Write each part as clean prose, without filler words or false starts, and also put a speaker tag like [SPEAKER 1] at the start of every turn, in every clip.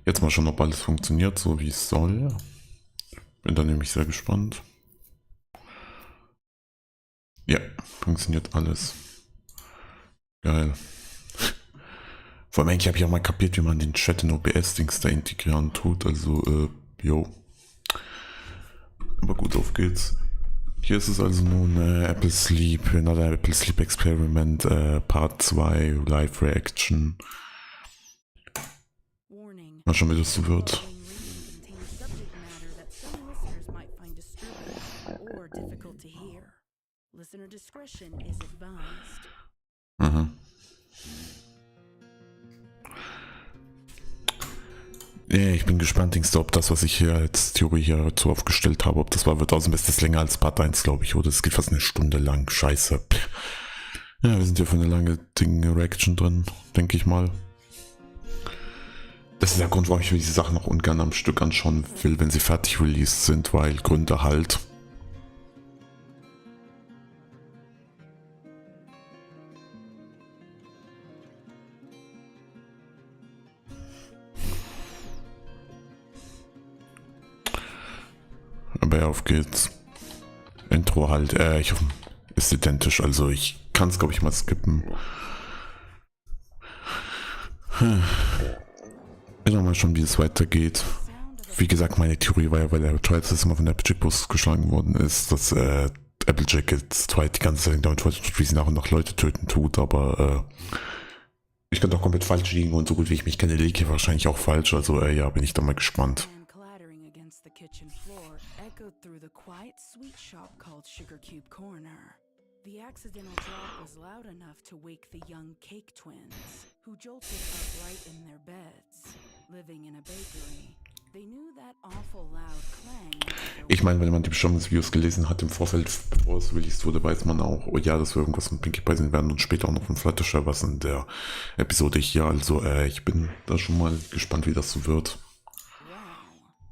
[SPEAKER 1] Jetzt mal schauen, ob alles funktioniert, so wie es soll. Bin da nämlich sehr gespannt. Ja, funktioniert alles. Geil. Vor allem eigentlich habe ich auch mal kapiert, wie man den Chat in OBS-Dings da integrieren tut. Also, jo. Aber gut, auf geht's. Hier ist es also nun Apple Sleep, another Apple Sleep Experiment, Part 2, Live Reaction. Mal schauen, wie das so wird. Mhm. Ja, ich bin gespannt, denkst du, ob das, was ich hier als Theorie hier so aufgestellt habe, ob das war, wird außerdem ist das länger als Part 1, glaube ich, oder? Es geht fast eine Stunde lang. Scheiße. Ja, wir sind ja für eine lange Reaction drin, denke ich mal. Das ist der Grund, warum ich mir diese Sachen noch ungern am Stück anschauen will, wenn sie fertig released sind, weil Gründe halt. Aber ja, auf geht's. Intro halt, ich hoffe, ist identisch, also ich kann es, glaube ich, mal skippen. Ich mal schon, wie es weitergeht. Wie gesagt, meine Theorie war ja, weil der Twilight das immer von der Applejack-Bus geschlagen worden ist, dass Applejack jetzt Twilight die ganze Zeit damit tut, wie sie nach und nach Leute töten tut, aber ich könnte auch komplett falsch liegen und so gut wie ich mich kenne, liege ich wahrscheinlich auch falsch, also ja, bin ich da mal gespannt.
[SPEAKER 2] The accidental drop was loud enough to wake the young Cake Twins, who jolted upright in their beds. Living in a bakery, they knew that awful loud clang.
[SPEAKER 1] Ich meine, wenn man die Beschreibung des Videos gelesen hat im Vorfeld, bevor es released wurde, weiß man auch, oh ja, dass wir irgendwas von Pinkie Pie sehen werden und später auch noch von Fluttershy was in der Episode hier. Also, ich bin da schon mal gespannt, wie das so wird.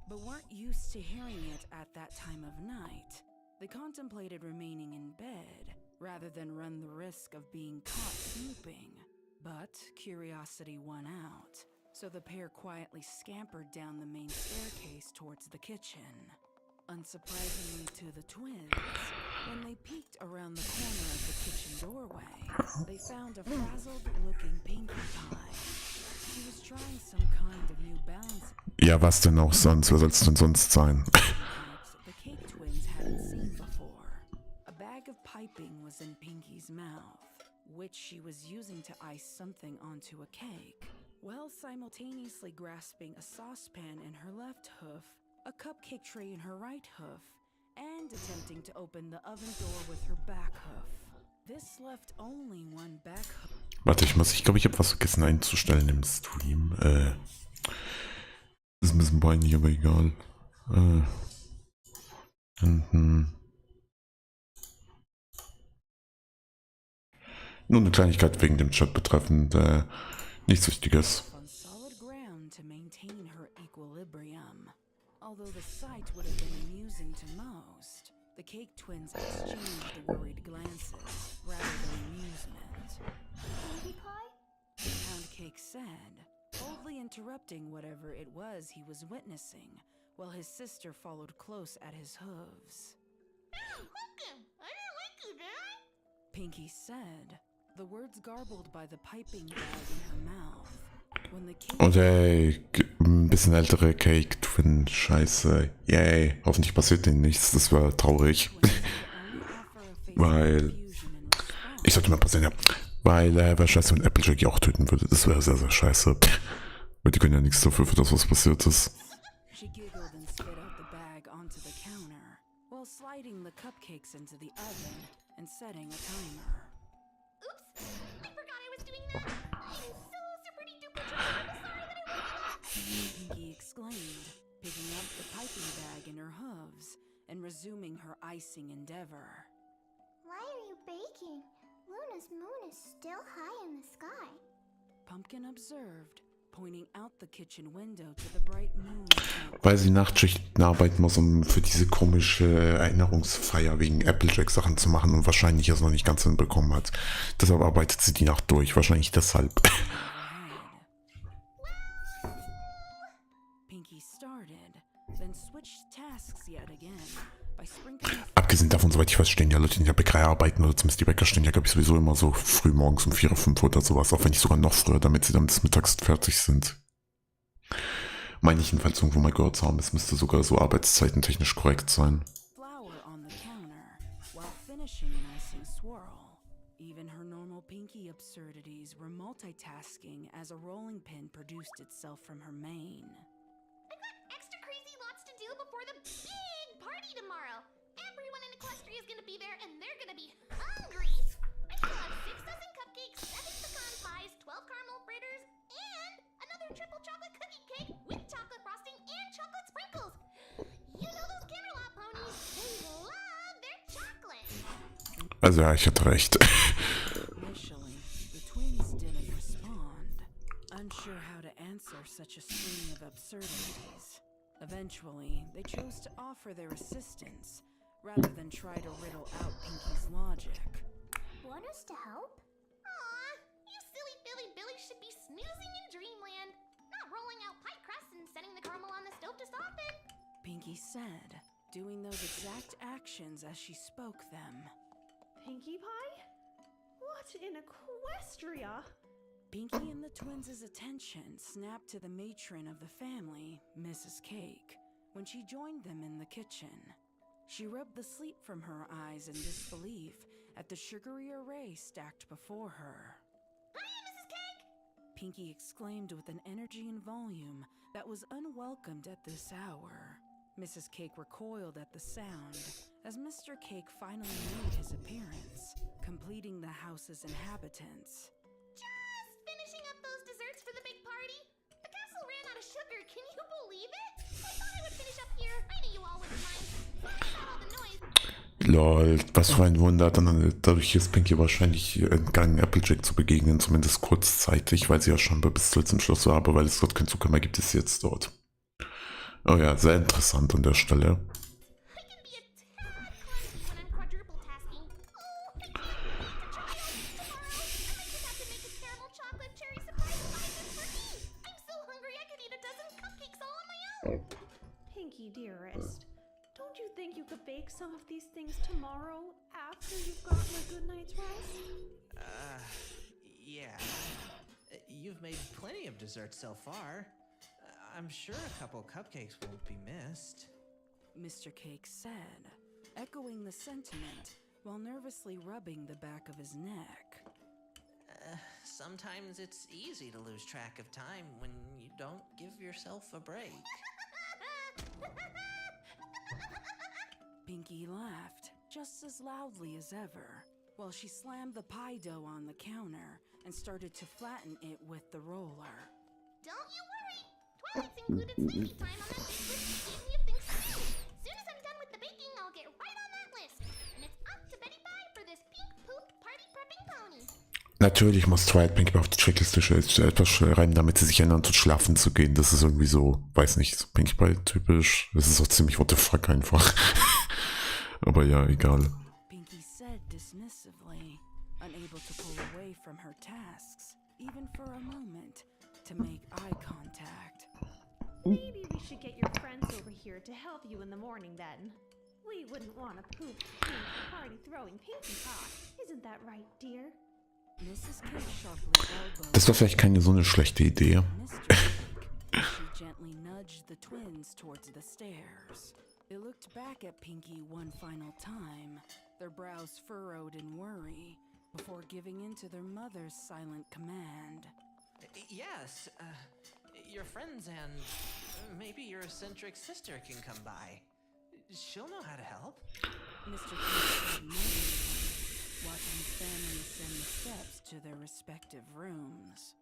[SPEAKER 2] But weren't used to hearing it at that time of night. They contemplated remaining in bed, rather than run the risk of being caught snooping. But curiosity won out, so the pair quietly scampered down the main staircase towards the kitchen. Unsurprisingly to the twins, when they peeked around the corner of the kitchen doorway, they found a frazzled-looking Pinkie Pie. She was trying some kind of new balance.
[SPEAKER 1] Ja, was denn auch sonst? Was soll es denn sonst sein?
[SPEAKER 2] The Cake Twins hadn't seen before. A bag of piping was in Pinkie's mouth, which she was using to ice something onto a cake, while simultaneously grasping a saucepan in her left hoof, a cupcake tray in her right hoof, and attempting to open the oven door with her back hoof. This left only one back hoof.
[SPEAKER 1] Warte, ich glaube, ich habe was vergessen einzustellen im Stream. Ist ein bisschen peinlich, aber egal. Nur eine Kleinigkeit wegen dem Chat betreffend, nichts Wichtiges.
[SPEAKER 2] On solid ground to maintain her equilibrium. Although the sight would have been amusing to most, the Cake Twins exchanged worried glances rather than amusement.
[SPEAKER 3] Pinkie Pie?
[SPEAKER 2] The Pound Cake said, boldly interrupting whatever it was he was witnessing, while his sister followed close at his hooves. Pinkie said, the words garbled by the piping bag in her mouth. When the cake
[SPEAKER 1] Und ein bisschen ältere Cake Twin, scheiße. Yay, hoffentlich passiert denen nichts, das war traurig. Weil, ich sollte mal passieren, ja. Weil, wäre scheiße, wenn Applejack auch töten würde, das wäre sehr, sehr scheiße. Weil die können ja nichts dafür, für das, was passiert ist.
[SPEAKER 2] She giggled and spit out the bag onto the counter, while sliding the cupcakes into the oven and setting a timer.
[SPEAKER 3] Oops! I forgot I was doing that! I'm so super duper sorry that I
[SPEAKER 2] Pinkie exclaimed, picking up the piping bag in her hooves and resuming her icing endeavor.
[SPEAKER 3] Why are you baking? Luna's moon is still high in the sky.
[SPEAKER 2] Pumpkin observed, pointing out the kitchen window to the bright moon.
[SPEAKER 1] Weil sie Nachtschichten arbeiten muss, um für diese komische Erinnerungsfeier wegen Applejack Sachen zu machen und wahrscheinlich es noch nicht ganz hinbekommen hat. Deshalb arbeitet sie die Nacht durch, wahrscheinlich deshalb.
[SPEAKER 2] tasks yet again by sprinkling
[SPEAKER 1] Abgesehen davon, soweit ich weiß, stehen ja Leute, die in der Bäckerei arbeiten, oder zumindest die Bäcker stehen ja, glaube ich, sowieso immer so früh morgens um 4, 5 oder sowas, auch wenn nicht sogar noch früher, damit sie dann bis mittags fertig sind. Meine ich jedenfalls irgendwo mal gehört zu haben, es müsste sogar so arbeitszeitentechnisch korrekt sein.
[SPEAKER 2] flour on the counter while finishing an icing swirl. Even her normal Pinky absurdities were multitasking as a rolling pin produced itself from her mane.
[SPEAKER 3] I've got extra crazy lots to do before the big party tomorrow. Everyone in Equestria is gonna be there, and they're gonna be hungry. I still have 6 dozen cupcakes, 7 pecan pies, 12 caramel fritters, and another triple chocolate cookie cake with chocolate frosting and chocolate sprinkles. You know those Camelot ponies? They love their chocolate.
[SPEAKER 1] Also ja, ich hatte recht.
[SPEAKER 2] Initially, the twins didn't respond, unsure how to answer such a string of absurdities. Eventually, they chose to offer their assistance rather than try to riddle out Pinky's logic.
[SPEAKER 3] Want us to help? Aw, you silly Billy Billy should be snoozing in dreamland, not rolling out pie crusts and setting the caramel on the stove to soften.
[SPEAKER 2] Pinky said, doing those exact actions as she spoke them.
[SPEAKER 4] Pinkie Pie? What in Equestria?
[SPEAKER 2] Pinky and the twins' attention snapped to the matron of the family, Mrs. Cake, when she joined them in the kitchen. She rubbed the sleep from her eyes in disbelief at the sugary array stacked before her.
[SPEAKER 3] Hiya, Mrs. Cake!
[SPEAKER 2] Pinky exclaimed with an energy and volume that was unwelcomed at this hour. Mrs. Cake recoiled at the sound as Mr. Cake finally made his appearance, completing the house's inhabitants.
[SPEAKER 3] Just finishing up those desserts for the big party. The castle ran out of sugar, can you believe it? I thought I would finish up here. I knew you all wouldn't mind. Sorry about all the noise.
[SPEAKER 1] Lol, was für ein Wunder. Dann, dadurch ist Pinky wahrscheinlich entgangen, Applejack zu begegnen, zumindest kurzzeitig, weil sie ja schon bis zum Schluss war, aber weil es dort keinen Zucker mehr gibt, ist sie jetzt dort. Oh ja, sehr interessant an der Stelle.
[SPEAKER 3] I can be a tad clumsy when I'm quadruple tasking. Oh, I can't wait to try all these tomorrow. I might just have to make a caramel chocolate cherry surprise pie just for me. I'm so hungry I could eat a dozen cupcakes all on my own.
[SPEAKER 4] Pinkie, dearest, don't you think you could bake some of these things tomorrow after you've gotten a good night's rest?
[SPEAKER 5] Yeah. You've made plenty of desserts so far. I'm sure a couple cupcakes won't be missed.
[SPEAKER 2] Mr. Cake said, echoing the sentiment while nervously rubbing the back of his neck.
[SPEAKER 5] Sometimes it's easy to lose track of time when you don't give yourself a break.
[SPEAKER 2] Pinky laughed just as loudly as ever while she slammed the pie dough on the counter and started to flatten it with the roller.
[SPEAKER 3] Don't you worry. Twilight's included sleepy time on that big list she gave me of things to do. Soon as I'm done with the baking, I'll get right on that list. And it's up to Betty Pie for this pink poop party prepping pony.
[SPEAKER 1] Natürlich muss Twilight Pinky auf die Checkliste etwas schreiben, damit sie sich erinnern, zu schlafen zu gehen. Das ist irgendwie so, weiß nicht, so Pinky Pie typisch. Das ist auch ziemlich what the fuck einfach. Aber ja, egal.
[SPEAKER 2] Pinky said dismissively, unable to pull away from her tasks, even for a moment, to make eye contact.
[SPEAKER 4] Maybe we should get your friends over here to help you in the morning then. We wouldn't want a poop pink party throwing Pinkie Pie. Isn't that right, dear?
[SPEAKER 2] Mrs. Cake sharply elbowed
[SPEAKER 1] Das war vielleicht keine so eine schlechte Idee.
[SPEAKER 2] Mr. Cake. She gently nudged the twins towards the stairs. They looked back at Pinky one final time, their brows furrowed in worry, before giving in to their mother's silent command.
[SPEAKER 5] Yes, your friends and maybe your eccentric sister can come by. She'll know how to help.
[SPEAKER 2] Mr. Cake said knowingly, watching his family ascend the steps to their respective rooms.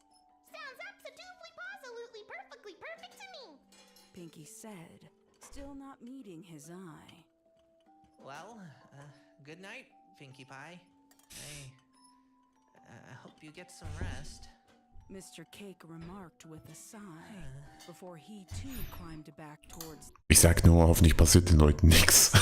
[SPEAKER 3] Sounds absolutely perfectly perfect to me.
[SPEAKER 2] Pinky said, still not meeting his eye.
[SPEAKER 5] Well, good night, Pinkie Pie. I hope you get some rest.
[SPEAKER 2] Mr. Cake remarked with a sigh, before he too climbed back towards
[SPEAKER 1] Ich sag nur, hoffentlich passiert den Leuten nichts.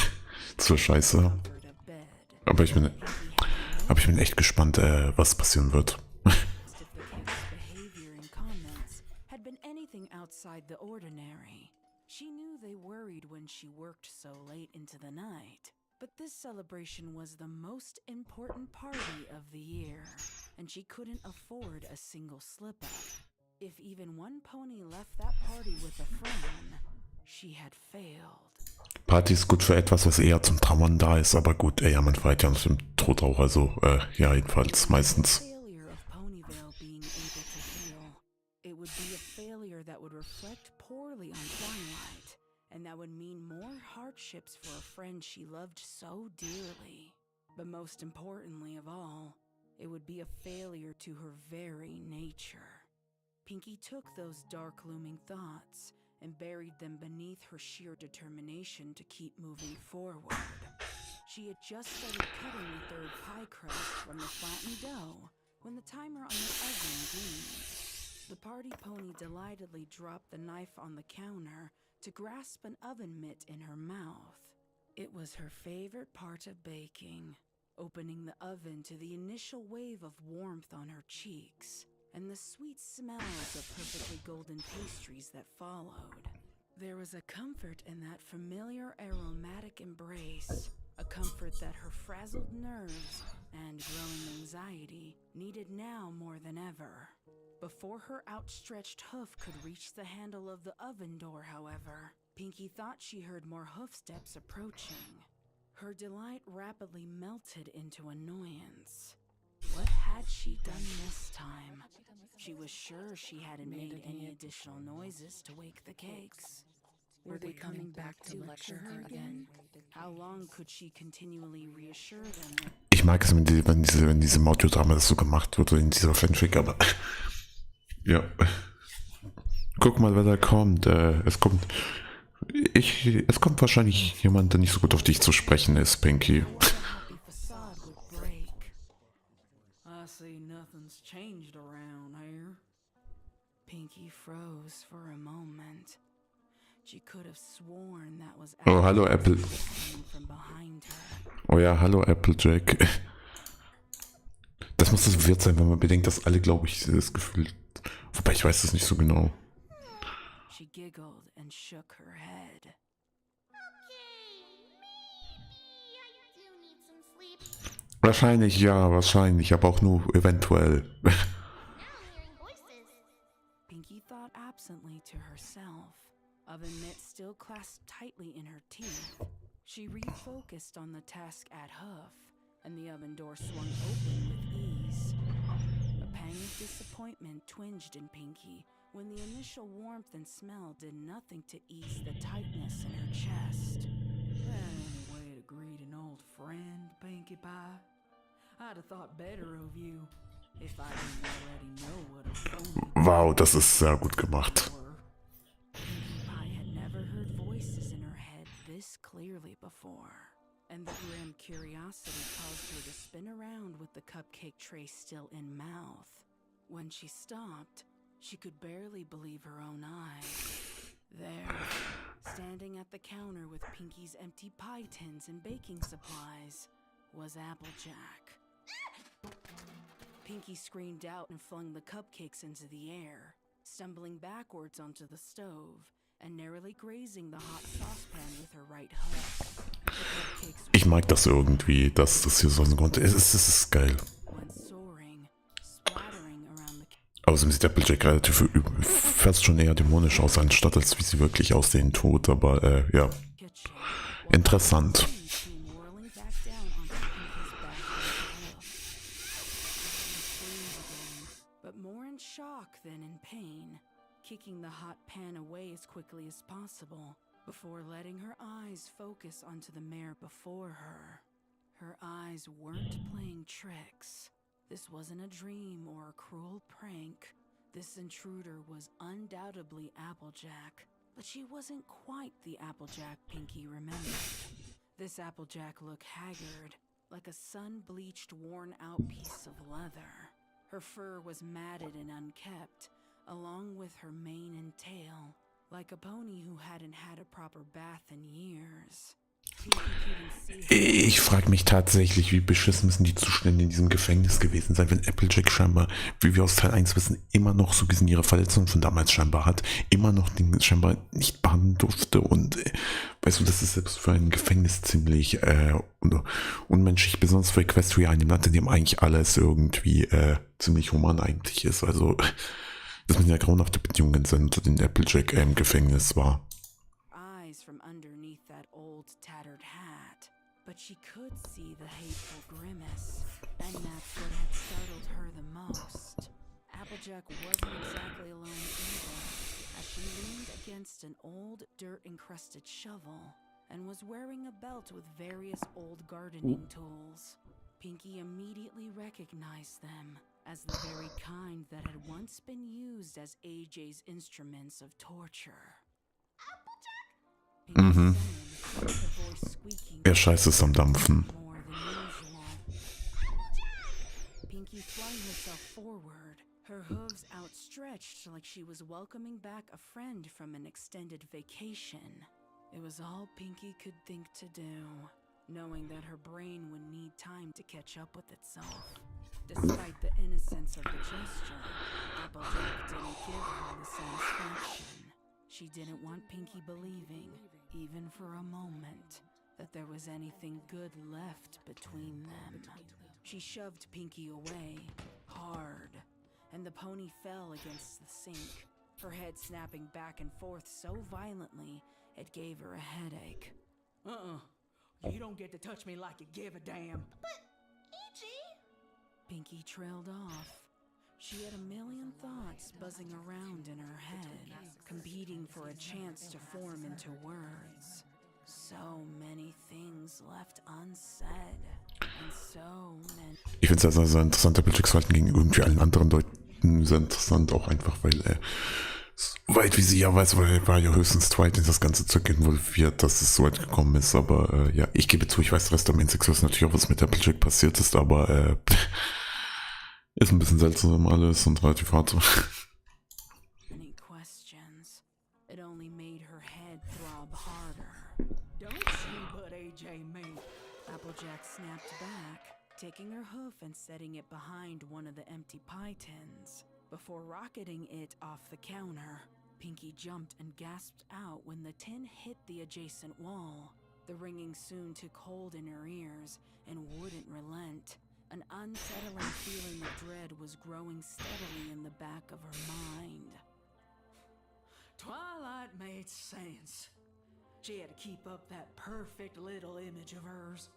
[SPEAKER 1] Zur Scheiße.
[SPEAKER 2] comfort of bed.
[SPEAKER 1] Aber ich bin echt gespannt, was passieren wird.
[SPEAKER 2] If the Cake's behavior and comments had been anything outside the ordinary, she knew true they worried when she worked so late into the night, but this celebration was the most important party of the year, and she couldn't afford a single slip-up. If even one pony left that party with a frown, she had failed.
[SPEAKER 1] Party ist gut für etwas, was eher zum Trauern da ist, aber gut, ja, man feiert ja mit dem Tod auch, also, ja, jedenfalls, meistens.
[SPEAKER 2] Failure of Ponyville being able to heal. It would be a failure that would reflect poorly on Twilight, and that would mean more hardships for a friend she loved so dearly. But most importantly of all, it would be a failure to her very nature. Pinkie took those dark looming thoughts and buried them beneath her sheer determination to keep moving forward. She had just started cutting the third pie crust from the flattened dough when the timer on the oven dinged. The party pony delightedly dropped the knife on the counter to grasp an oven mitt in her mouth. It was her favorite part of baking, opening the oven to the initial wave of warmth on her cheeks and the sweet smells of perfectly golden pastries that followed. There was a comfort in that familiar aromatic embrace, a comfort that her frazzled nerves and growing anxiety needed now more than ever. Before her outstretched hoof could reach the handle of the oven door, however, Pinkie thought she heard more hoofsteps approaching. Her delight rapidly melted into annoyance. What had she done this time? She was sure she hadn't made any additional noises to wake the cakes. Were they coming back to lecture her again? How long could she continually reassure them that
[SPEAKER 1] Ich mag es, wenn diese Audiodrama das so gemacht wird, in dieser Fanfic, aber ja. Guck mal, wer da kommt. Es kommt wahrscheinlich jemand, der nicht so gut auf dich zu sprechen ist, Pinkie.
[SPEAKER 2] the facade would break? I see nothing's changed around here. Pinkie froze for a moment. She could have sworn that was
[SPEAKER 1] Oh, hallo, Apple.
[SPEAKER 2] coming from behind her.
[SPEAKER 1] Oh ja, hallo Applejack. Das muss das Wirt sein, wenn man bedenkt, dass alle, glaube ich, das Gefühl... Wobei, ich weiß das nicht so genau.
[SPEAKER 2] She giggled and shook her head.
[SPEAKER 3] Okay, maybe I do need some sleep.
[SPEAKER 1] Wahrscheinlich, ja, wahrscheinlich, aber auch nur eventuell.
[SPEAKER 3] Now I'm hearing voices.
[SPEAKER 2] Pinkie thought absently to herself, oven mitt still clasped tightly in her teeth. She refocused on the task at hoof, and the oven door swung open with ease. A pang of disappointment twinged in Pinkie when the initial warmth and smell did nothing to ease the tightness in her chest. That ain't a way to greet an old friend, Pinkie Pie. I'd have thought better of you if I didn't already know what a phony
[SPEAKER 1] Wow, das ist sehr gut gemacht.
[SPEAKER 2] were. Pinkie Pie had never heard voices in her head this clearly before, and the grim curiosity caused her to spin around with the cupcake tray still in mouth. When she stopped, she could barely believe her own eyes. There, standing at the counter with Pinkie's empty pie tins and baking supplies, was Applejack. Pinkie screamed out and flung the cupcakes into the air, stumbling backwards onto the stove and narrowly grazing the hot saucepan with her right hoof. The cupcakes
[SPEAKER 1] Ich mag das irgendwie, dass das hier so ein Grund ist. Es ist geil.
[SPEAKER 2] went soaring, splattering around the
[SPEAKER 1] Außerdem sieht Applejack relativ fast schon eher dämonisch aus, anstatt als wie sie wirklich aussehen tut, aber ja,
[SPEAKER 2] kitchen.
[SPEAKER 1] interessant.
[SPEAKER 2] Came whirling back down onto Pinkie's back hoof. She screamed again, but more in shock than in pain, kicking the hot pan away as quickly as possible before letting her eyes focus onto the mare before her. Her eyes weren't playing tricks. This wasn't a dream or a cruel prank. This intruder was undoubtedly Applejack, but she wasn't quite the Applejack Pinkie remembered. This Applejack looked haggard, like a sun-bleached, worn-out piece of leather. Her fur was matted and unkept, along with her mane and tail, like a pony who hadn't had a proper bath in years.
[SPEAKER 1] Ich frage mich tatsächlich, wie beschissen müssen die Zustände in diesem Gefängnis gewesen sein, wenn Applejack scheinbar, wie wir aus Teil 1 wissen, immer noch so gesehen ihre Verletzungen von damals scheinbar hat, immer noch den scheinbar nicht behandeln durfte und weißt du, das ist selbst für ein Gefängnis ziemlich unmenschlich, besonders für Equestria, einem Land, in dem eigentlich alles irgendwie ziemlich human eigentlich ist. Also das müssen ja grauenhafte Bedingungen sein, unter denen Applejack im Gefängnis war.
[SPEAKER 2] Eyes from underneath that old tattered hat, but she could see the hateful grimace, and that's what had startled her the most. Applejack wasn't exactly alone either, as she leaned against an old dirt-encrusted shovel and was wearing a belt with various old gardening tools. Pinky immediately recognized them as the very kind that had once been used as AJ's instruments of torture.
[SPEAKER 1] Mhm. Der Scheiß ist am Dampfen.
[SPEAKER 2] Pinky flung herself forward, her hooves outstretched like she was welcoming back a friend from an extended vacation. It was all Pinky could think to do, knowing that her brain would need time to catch up with itself. Despite the innocence of the gesture, Applejack didn't give her the satisfaction. She didn't want Pinky believing, even for a moment, that there was anything good left between them. She shoved Pinky away, hard, and the pony fell against the sink, her head snapping back and forth so violently it gave her a headache.
[SPEAKER 6] You don't get to touch me like you give a damn.
[SPEAKER 3] But, AJ...
[SPEAKER 2] Pinky trailed off. She had a million thoughts buzzing around in her head, competing for a chance to form into words. So many things left unsaid, and so many...
[SPEAKER 1] Ich finde es sehr, sehr interessant, Applejacks Verhalten gegen irgendwie allen anderen Leuten sehr interessant, auch einfach, weil weit wie sie ja weiß, weil er war ja höchstens Twilight in das ganze Zeug involviert, dass es so weit gekommen ist, aber ja, ich gebe zu, ich weiß, der Rest der Main Six weiß natürlich auch, was mit Applejack passiert ist, aber ist ein bisschen seltsam alles und relativ hart so.
[SPEAKER 2] Any questions? It only made her head throb harder.
[SPEAKER 6] Don't she but AJ me.
[SPEAKER 2] Applejack snapped back, taking her hoof and setting it behind one of the empty pie tins. Before rocketing it off the counter, Pinky jumped and gasped out when the tin hit the adjacent wall. The ringing soon took hold in her ears and wouldn't relent. An unsettling feeling of dread was growing steadily in the back of her mind.
[SPEAKER 6] Twilight made sense. She had to keep up that perfect little image of hers.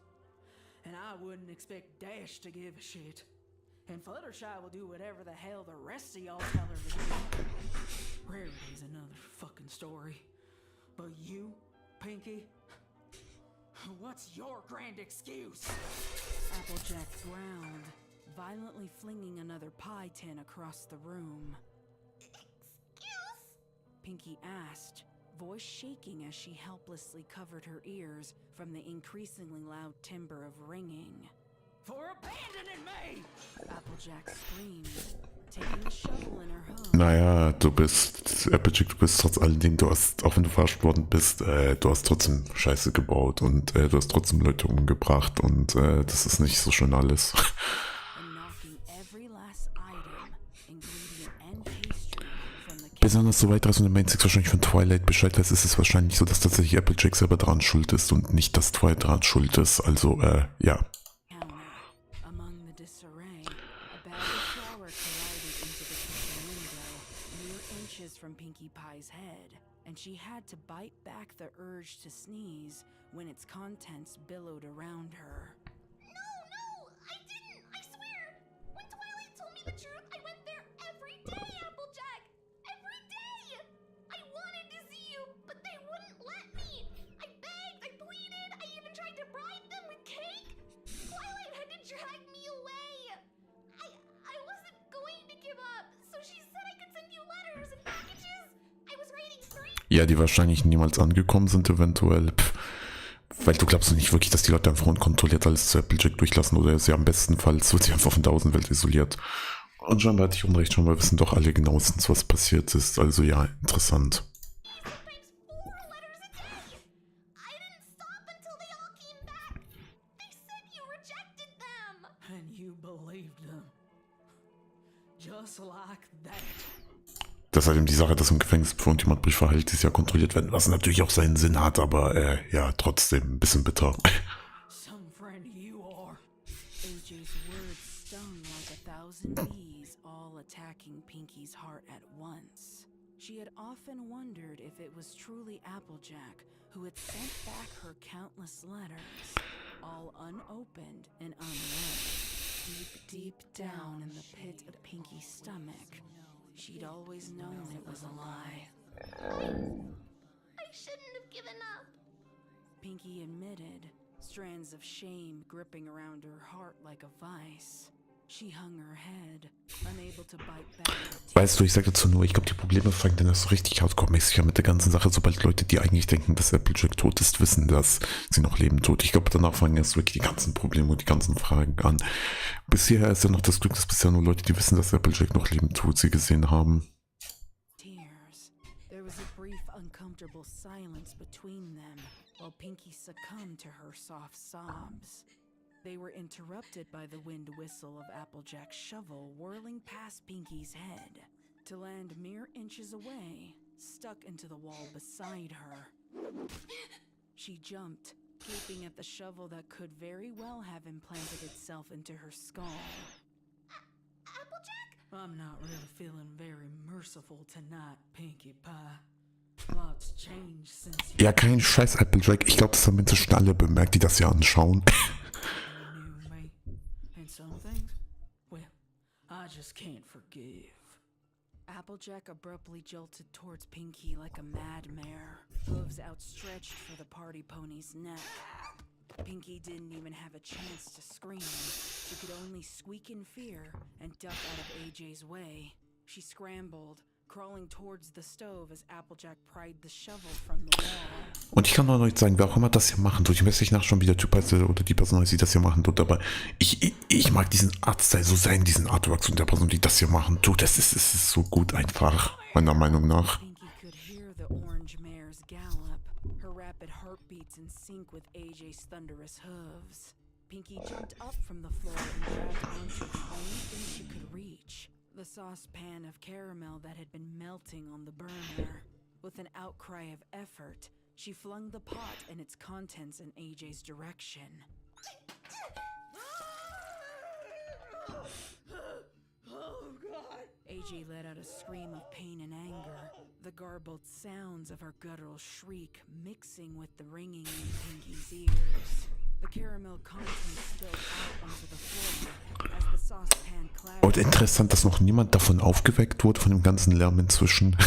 [SPEAKER 6] And I wouldn't expect Dash to give a shit. And Fluttershy will do whatever the hell the rest of y'all tell her to do. Rarity's another fucking story. But you, Pinky, what's your grand excuse?
[SPEAKER 2] Applejack ground, violently flinging another pie tin across the room.
[SPEAKER 3] Excuse?
[SPEAKER 2] Pinky asked, voice shaking as she helplessly covered her ears from the increasingly loud timbre of ringing.
[SPEAKER 6] For abandoning me!
[SPEAKER 2] Applejack screamed, taking the shovel in her hoof.
[SPEAKER 1] Naja, Applejack, du bist trotz alledem, du hast, auch wenn du verarscht worden bist, du hast trotzdem Scheiße gebaut und du hast trotzdem Leute umgebracht und das ist nicht so schön alles.
[SPEAKER 2] And knocking every last item, ingredient and pastry from the
[SPEAKER 1] Besonders soweit das und der Main Six wahrscheinlich von Twilight Bescheid weiß, ist es wahrscheinlich so, dass tatsächlich Applejack selber dran schuld ist und nicht, dass Twilight dran schuld ist. Also, ja.
[SPEAKER 2] counter. Among the disarray, a bag of flour collided into the kitchen window, mere inches from Pinkie Pie's head, and she had to bite back the urge to sneeze when its contents billowed around her.
[SPEAKER 3] No, I didn't, I swear! When Twilight told me the truth, I went there every day, Applejack! Every day! I wanted to see you, but they wouldn't let me! I begged, I pleaded, I even tried to bribe them with cake! Twilight had to drag me away! I wasn't going to give up, so she said I could send you letters and packages! I was writing 3...
[SPEAKER 1] Ja, die wahrscheinlich niemals angekommen sind, eventuell. Weil du glaubst nicht wirklich, dass die Leute einfach unkontrolliert alles zu Applejack durchlassen oder sie am bestenfalls wird sie einfach von der Außenwelt isoliert. Und scheinbar hatte ich Unrecht, schon mal wissen doch alle genauestens, was passiert ist. Also ja, interessant.
[SPEAKER 3] sometimes 4 letters a day. I didn't stop until they
[SPEAKER 6] Just like that.
[SPEAKER 1] Das ist halt eben die Sache, dass im Gefängnis, bevor jemand Briefverhält, ist ja kontrolliert werden, was natürlich auch seinen Sinn hat, aber ja, trotzdem ein bisschen bitter.
[SPEAKER 6] Some friend you are.
[SPEAKER 2] AJ's words stung like 1,000 bees, all attacking Pinky's heart at once. She had often wondered if it was truly Applejack who had sent back her countless letters, all unopened and unread. Deep, deep down in the pit of Pinky's stomach, she'd always known it was a lie.
[SPEAKER 3] I shouldn't have given up.
[SPEAKER 2] Pinky admitted, strands of shame gripping around her heart like a vice. She hung her head, unable to bite back.
[SPEAKER 1] Weißt du, ich sag dazu nur, ich glaube, die Probleme fangen dann erst so richtig hardcore-mäßig an mit der ganzen Sache, sobald Leute, die eigentlich denken, dass Applejack tot ist, wissen, dass sie noch leben tot. Ich glaube, danach fangen erst wirklich die ganzen Probleme und die ganzen Fragen an. Bis hierher ist ja noch das Glück, dass bisher nur Leute, die wissen, dass Applejack noch leben tot, sie gesehen haben.
[SPEAKER 2] Tears. There was a brief, uncomfortable silence between them, while Pinky succumbed to her soft sobs. They were interrupted by the wind whistle of Applejack's shovel whirling past Pinky's head, to land mere inches away, stuck into the wall beside her. She jumped, gaping at the shovel that could very well have implanted itself into her skull.
[SPEAKER 3] Applejack?
[SPEAKER 6] I'm not really feeling very merciful tonight, Pinkie Pie. Lots changed since you
[SPEAKER 1] Ja, kein Scheiß, Applejack. Ich glaube, das haben inzwischen alle bemerkt, die das hier anschauen.
[SPEAKER 6] knew me. And some things, well, I just can't forgive.
[SPEAKER 2] Applejack abruptly jolted towards Pinky like a mad mare, hooves outstretched for the party pony's neck. Pinky didn't even have a chance to scream. She could only squeak in fear and duck out of AJ's way. She scrambled, crawling towards the stove as Applejack pried the shovel from the wall.
[SPEAKER 1] Und ich kann nur erneut sagen, wer auch immer das hier machen tut, ich weiß nicht nach schon, wie der Typ heißt oder die Person heißt, die das hier machen tut, aber ich mag diesen Artstyle so sehr in diesen Artworks und der Person, die das hier machen tut, es ist so gut einfach, meiner Meinung nach.
[SPEAKER 2] Pinky could hear the orange mare's gallop, her rapid heartbeats in sync with AJ's thunderous hooves. Pinky jumped up from the floor and grabbed onto the only thing she could reach, the saucepan of caramel that had been melting on the burner. With an outcry of effort, she flung the pot and its contents in AJ's direction.
[SPEAKER 6] Oh, God.
[SPEAKER 2] AJ let out a scream of pain and anger, the garbled sounds of her guttural shriek mixing with the ringing in Pinky's ears. The caramel contents spilled out onto the floor as the saucepan clattered
[SPEAKER 1] Und interessant, dass noch niemand davon aufgeweckt wurde, von dem ganzen Lärm inzwischen.
[SPEAKER 2] to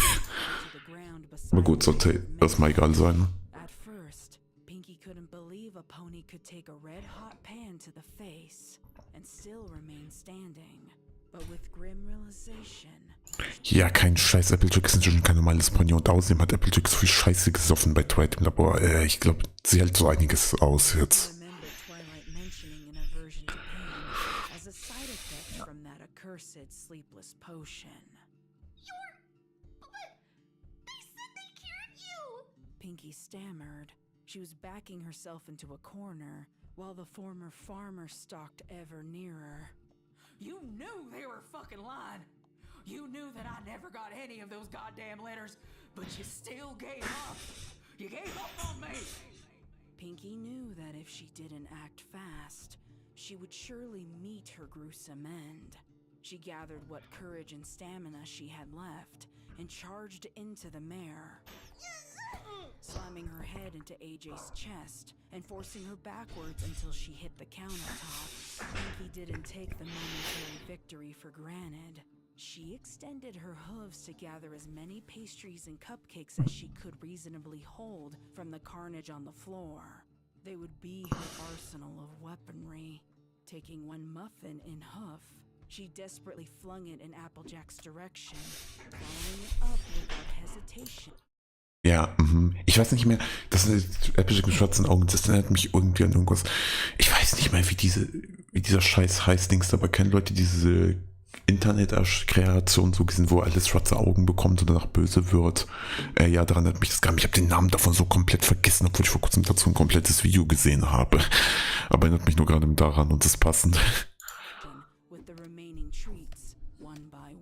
[SPEAKER 2] the ground beside
[SPEAKER 1] Aber gut, sollte das mal egal sein.
[SPEAKER 2] At first, Pinky couldn't believe a pony could take a red-hot pan to the face and still remain standing. But with grim realization,
[SPEAKER 1] Ja, kein Scheiß, Applejack ist inzwischen kein normales Pony und außerdem hat Applejack so viel Scheiße gesoffen bei Twilight im Labor. Ich glaube, sie hält so einiges aus jetzt.
[SPEAKER 2] remembered Twilight mentioning an aversion to pain as a side effect from that accursed sleepless potion.
[SPEAKER 3] But they said they cured you.
[SPEAKER 2] Pinky stammered. She was backing herself into a corner while the former farmer stalked ever nearer.
[SPEAKER 6] You knew they were fucking lying. You knew that I never got any of those goddamn letters, but you still gave up. You gave up on me.
[SPEAKER 2] Pinky knew that if she didn't act fast, she would surely meet her gruesome end. She gathered what courage and stamina she had left and charged into the mare, slamming her head into AJ's chest and forcing her backwards until she hit the countertop. Pinky didn't take the momentary victory for granted. She extended her hooves to gather as many pastries and cupcakes as she could reasonably hold from the carnage on the floor. They would be her arsenal of weaponry. Taking one muffin in hoof, she desperately flung it in Applejack's direction, following it up without hesitation.
[SPEAKER 1] Ja, ich weiß nicht mehr, das ist Applejack mit schwarzen Augen, das erinnert mich irgendwie an irgendwas. Ich weiß nicht mehr, wie dieser Scheiß heißt, Dings, aber kennen Leute diese Internet-Kreation so gesehen, wo alles schwarze Augen bekommt und danach böse wird. Ja, daran hat mich das gar nicht. Ich habe den Namen davon so komplett vergessen, obwohl ich vor kurzem dazu ein komplettes Video gesehen habe. Aber erinnert mich nur gerade daran und das ist passend.
[SPEAKER 2] With the remaining treats, one by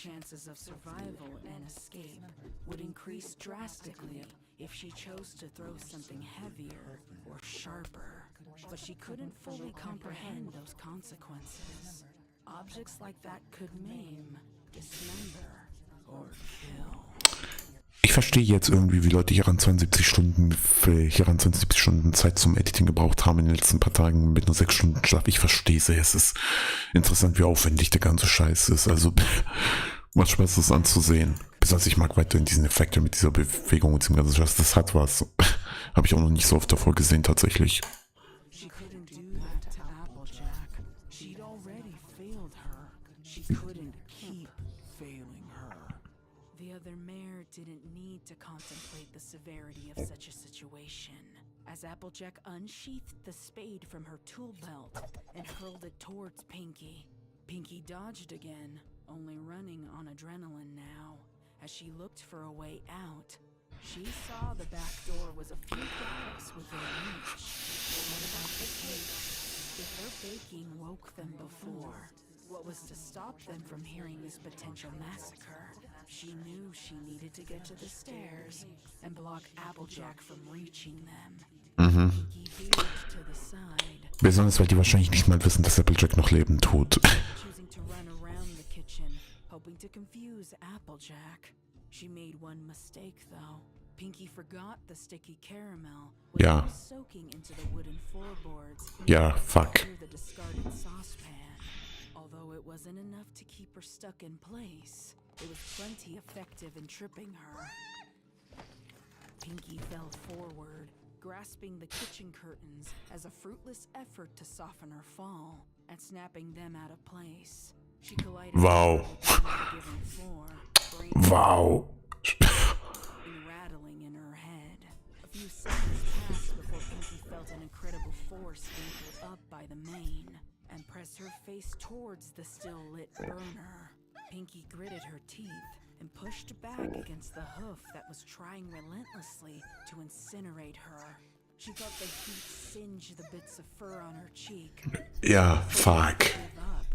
[SPEAKER 2] chances of survival and escape would increase drastically if she chose to throw something heavier or sharper. But she couldn't fully comprehend those consequences. Objects like that could maim, dismember, or kill.
[SPEAKER 1] Ich verstehe jetzt irgendwie, wie Leute hieran 72 Stunden Zeit zum Editing gebraucht haben in den letzten paar Tagen mit nur 6 Stunden Schlaf. Ich verstehe es. Es ist interessant, wie aufwendig der ganze Scheiß ist. Also macht Spaß, das anzusehen. Besonders ich mag weiterhin diesen Effekt mit dieser Bewegung und dem ganzen Scheiß. Das hat was. Habe ich auch noch nicht so oft davor gesehen, tatsächlich.
[SPEAKER 2] She couldn't do that to Applejack. She'd already failed her. She couldn't keep failing her. The other mare didn't need to contemplate the severity of such a situation, as Applejack unsheathed the spade from her tool belt and hurled it towards Pinky. Pinky dodged again, only running on adrenaline now. As she looked for a way out, she saw the back door was a few blocks within reach. What about the cakes? If her baking woke them before, what was to stop them from hearing this potential massacre? She knew she needed to get to the stairs and block Applejack from reaching them. Pinky veered to the side,
[SPEAKER 1] Besonders, weil die wahrscheinlich nicht mal wissen, dass Applejack noch leben tut.
[SPEAKER 2] choosing to run around the kitchen, hoping to confuse Applejack. She made one mistake, though. Pinky forgot the sticky caramel was
[SPEAKER 1] Ja.
[SPEAKER 2] soaking into the wooden floorboards
[SPEAKER 1] Ja, fuck.
[SPEAKER 2] near the discarded saucepan. Although it wasn't enough to keep her stuck in place, it was plenty effective in tripping her. Pinky fell forward, grasping the kitchen curtains as a fruitless effort to soften her fall and snapping them out of place. She collided
[SPEAKER 1] Wow.
[SPEAKER 2] with the unforgiving floor, brain
[SPEAKER 1] Wow.
[SPEAKER 2] rattling in her head. A few seconds passed before Pinky felt an incredible force being pulled up by the main and press her face towards the still lit burner. Pinky gritted her teeth and pushed back against the hoof that was trying relentlessly to incinerate her. She felt the heat singe the bits of fur on her cheek.
[SPEAKER 1] Ja, fuck.
[SPEAKER 2] Give up.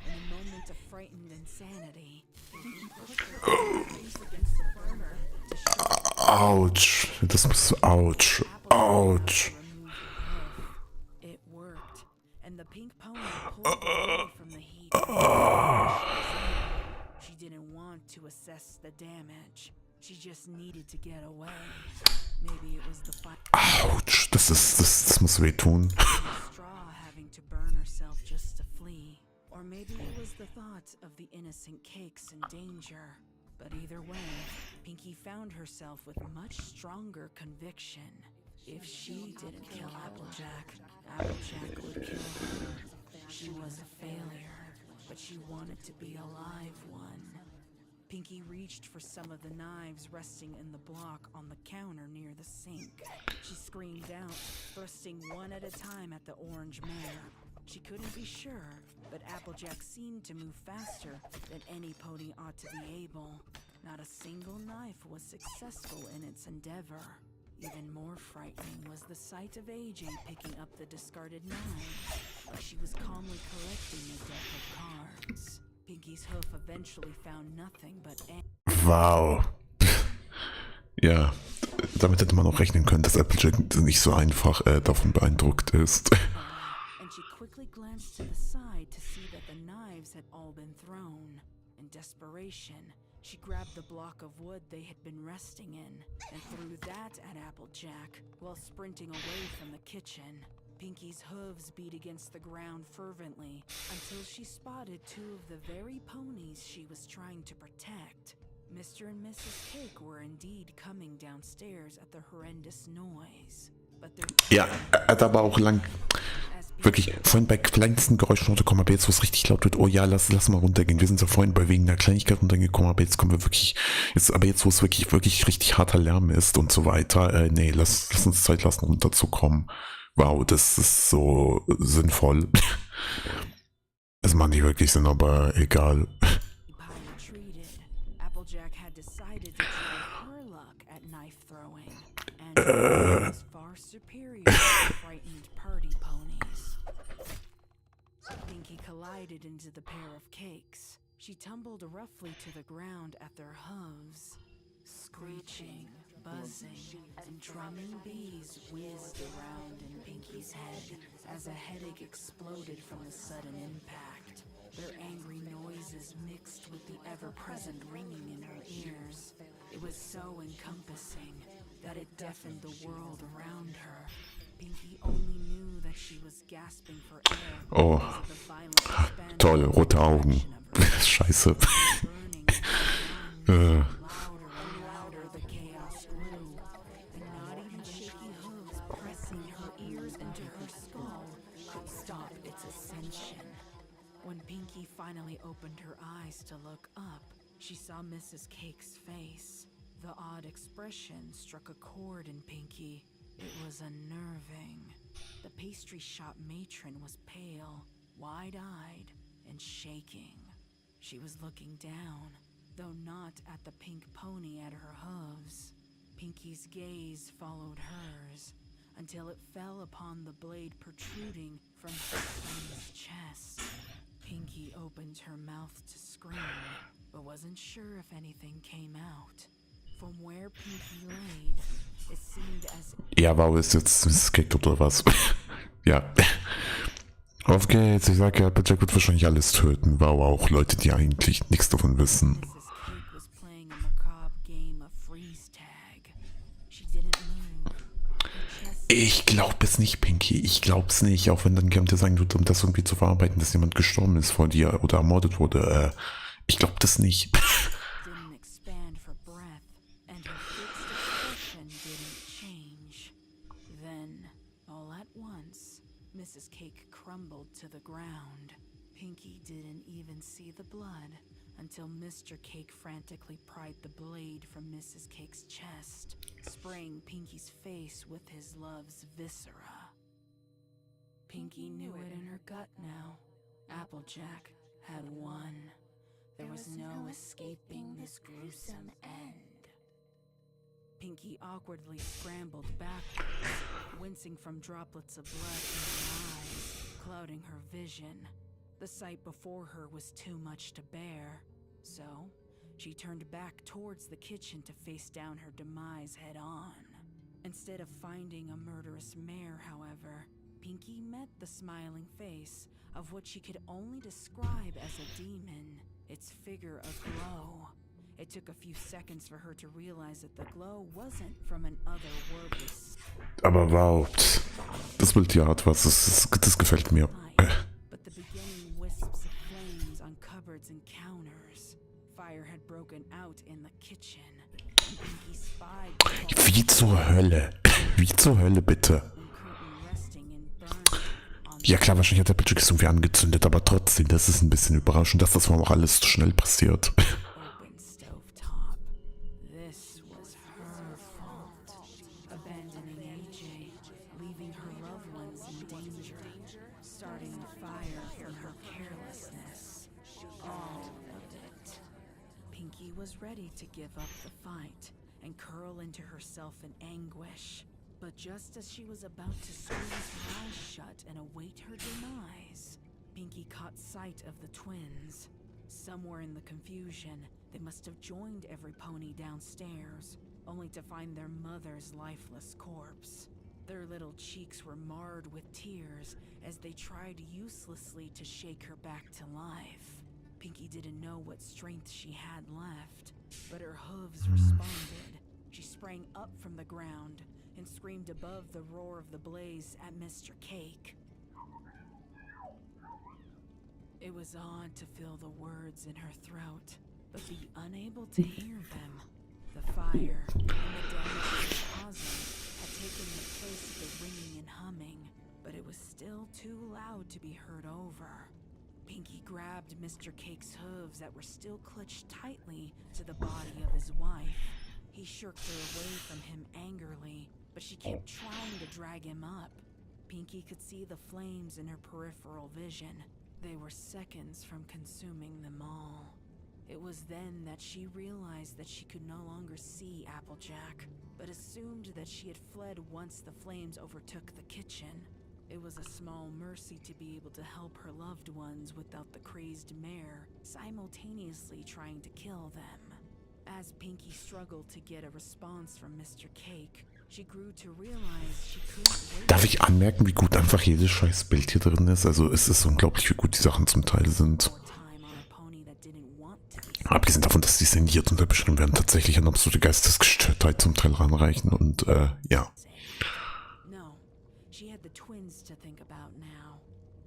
[SPEAKER 2] In a moment of frightened insanity, Pinky pushed her face against the burner to show
[SPEAKER 1] Autsch. Das muss. Autsch. Autsch.
[SPEAKER 2] it worked, and the pink pony pulled away from the heat. She didn't want to assess the damage. She just needed to get away. Maybe it was the
[SPEAKER 1] Autsch. Das muss wehtun.
[SPEAKER 2] straw having to burn herself just to flee. Or maybe it was the thought of the innocent cakes in danger. But either way, Pinky found herself with much stronger conviction. If she didn't kill Applejack, Applejack would kill her. She was a failure, but she wanted to be a live one. Pinky reached for some of the knives resting in the block on the counter near the sink. She screamed out, thrusting one at a time at the orange mare. She couldn't be sure, but Applejack seemed to move faster than any pony ought to be able. Not a single knife was successful in its endeavor. Even more frightening was the sight of AJ picking up the discarded knives, like she was calmly collecting a deck of cards. Pinky's hoof eventually found nothing but
[SPEAKER 1] Wow. Ja, damit hätte man auch rechnen können, dass Applejack nicht so einfach davon beeindruckt ist.
[SPEAKER 2] and she quickly glanced to the side to see that the knives had all been thrown. In desperation, she grabbed the block of wood they had been resting in and threw that at Applejack while sprinting away from the kitchen. Pinky's hooves beat against the ground fervently until she spotted two of the very ponies she was trying to protect. Mr. and Mrs. Cake were indeed coming downstairs at the horrendous noise, but their
[SPEAKER 1] Ja, er hat aber auch lang. Wirklich, vorhin bei kleinsten Geräuschen runterkommen, aber jetzt, wo es richtig laut wird, oh ja, lass mal runtergehen. Wir sind ja vorhin bei wegen der Kleinigkeit runtergekommen, aber jetzt kommen wir wirklich, wo es wirklich richtig harter Lärm ist und so weiter, nee, lass uns Zeit lassen, runterzukommen. Wow, das ist so sinnvoll. Es macht nicht wirklich Sinn, aber egal.
[SPEAKER 2] Pie retreated. Applejack had decided to try her luck at knife throwing, and she was far superior to frightened party ponies. Pinky collided into the pair of cakes. she tumbled roughly to the ground at their hooves. Screeching, buzzing, and drumming bees whizzed around in Pinky's head as a headache exploded from the sudden impact. Their angry noises mixed with the ever-present ringing in her ears. It was so encompassing that it deafened the world around her. Pinky only knew that she was gasping for air
[SPEAKER 1] Oh,
[SPEAKER 2] because of the violent expansion
[SPEAKER 1] toll, rote Augen.
[SPEAKER 2] of her
[SPEAKER 1] Scheiße.
[SPEAKER 2] burning louder and louder the chaos grew, and not even shaky hooves pressing her ears into her skull could stop its ascension. When Pinky finally opened her eyes to look up, she saw Mrs. Cake's face. The odd expression struck a chord in Pinky. It was unnerving. The pastry shop matron was pale, wide-eyed, and shaking. She was looking down, though not at the pink pony at her hooves. Pinky's gaze followed hers until it fell upon the blade protruding from her friend's chest. Pinky opened her mouth to scream, but wasn't sure if anything came out. From where Pinky laid, it seemed as
[SPEAKER 1] Ja, wow, ist jetzt Mrs. Cake tot oder was? Ja. Auf geht's, ich sag ja, Applejack wird wahrscheinlich alles töten. Wow, auch Leute, die eigentlich nichts davon wissen.
[SPEAKER 2] Mrs. Cake was playing a macabre game of freeze tag. She didn't move. Her chest
[SPEAKER 1] Ich glaub es nicht, Pinky. Ich glaub's nicht. Auch wenn dann jemand dir sagen wird, um das irgendwie zu verarbeiten, dass jemand gestorben ist vor dir oder ermordet wurde. Ich glaub das nicht.
[SPEAKER 2] didn't expand for breath, and her fixed expression didn't change. Then, all at once, Mrs. Cake crumbled to the ground. Pinky didn't even see the blood until Mr. Cake frantically pried the blade from Mrs. Cake's chest, spraying Pinky's face with his love's viscera. Pinky knew it in her gut now. Applejack had won. There was no escaping this gruesome end. Pinky awkwardly scrambled backwards, wincing from droplets of blood in her eyes, clouding her vision. The sight before her was too much to bear, so she turned back towards the kitchen to face down her demise head-on. Instead of finding a murderous mare, however, Pinky met the smiling face of what she could only describe as a demon, its figure aglow. It took a few seconds for her to realize that the glow wasn't from an otherworldly
[SPEAKER 1] Aber wow, das Bild hier hat was. Das gefällt mir.
[SPEAKER 2] light, but the beginning wisps of flames on cupboards and counters. Fire had broken out in the kitchen, and Pinky spied the
[SPEAKER 1] Wie zur Hölle? Wie zur Hölle, bitte?
[SPEAKER 2] curtain resting and burning on
[SPEAKER 1] Ja klar, wahrscheinlich hat der Applejack es irgendwie angezündet, aber trotzdem, das ist ein bisschen überraschend, dass das auch alles so schnell passiert.
[SPEAKER 2] the open stovetop. This was her fault. Abandoning AJ, leaving her loved ones in danger, starting the fire for her carelessness. All of it. Pinky was ready to give up the fight and curl into herself in anguish. But just as she was about to squeeze her eyes shut and await her demise, Pinky caught sight of the twins. Somewhere in the confusion, they must have joined every pony downstairs, only to find their mother's lifeless corpse. Their little cheeks were marred with tears as they tried uselessly to shake her back to life. Pinky didn't know what strength she had left, but her hooves responded. She sprang up from the ground and screamed above the roar of the blaze at Mr. Cake. It was odd to feel the words in her throat, but be unable to hear them. The fire and the damage it was causing had taken the place of the ringing and humming, but it was still too loud to be heard over. Pinky grabbed Mr. Cake's hooves that were still clutched tightly to the body of his wife. He shirked her away from him angrily, but she kept trying to drag him up. Pinky could see the flames in her peripheral vision. They were seconds from consuming them all. It was then that she realized that she could no longer see Applejack, but assumed that she had fled once the flames overtook the kitchen. It was a small mercy to be able to help her loved ones without the crazed mayor simultaneously trying to kill them. As Pinky struggled to get a response from Mr. Cake, she grew to realize she couldn't wait.
[SPEAKER 1] Darf ich anmerken, wie gut einfach jedes scheiß Bild hier drin ist? Also es ist unglaublich, wie gut die Sachen zum Teil sind.
[SPEAKER 2] more time on a pony that didn't want to be.
[SPEAKER 1] Abgesehen davon, dass die signiert und beschrieben werden, tatsächlich eine absolute Geistesgestörtheit zum Teil ranreichen und ja.
[SPEAKER 2] No, she had the twins to think about now.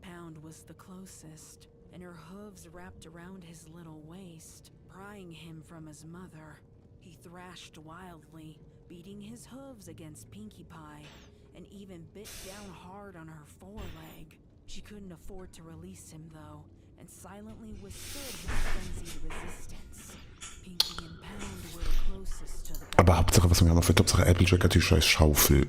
[SPEAKER 2] Pound was the closest, and her hooves wrapped around his little waist, prying him from his mother. He thrashed wildly, beating his hooves against Pinkie Pie, and even bit down hard on her foreleg. She couldn't afford to release him though, and silently withstood his frenzied resistance. Pinkie and Pound were the closest to the
[SPEAKER 1] Aber Hauptsache, was mir noch fällt, Hauptsache Applejack hat die scheiß Schaufel.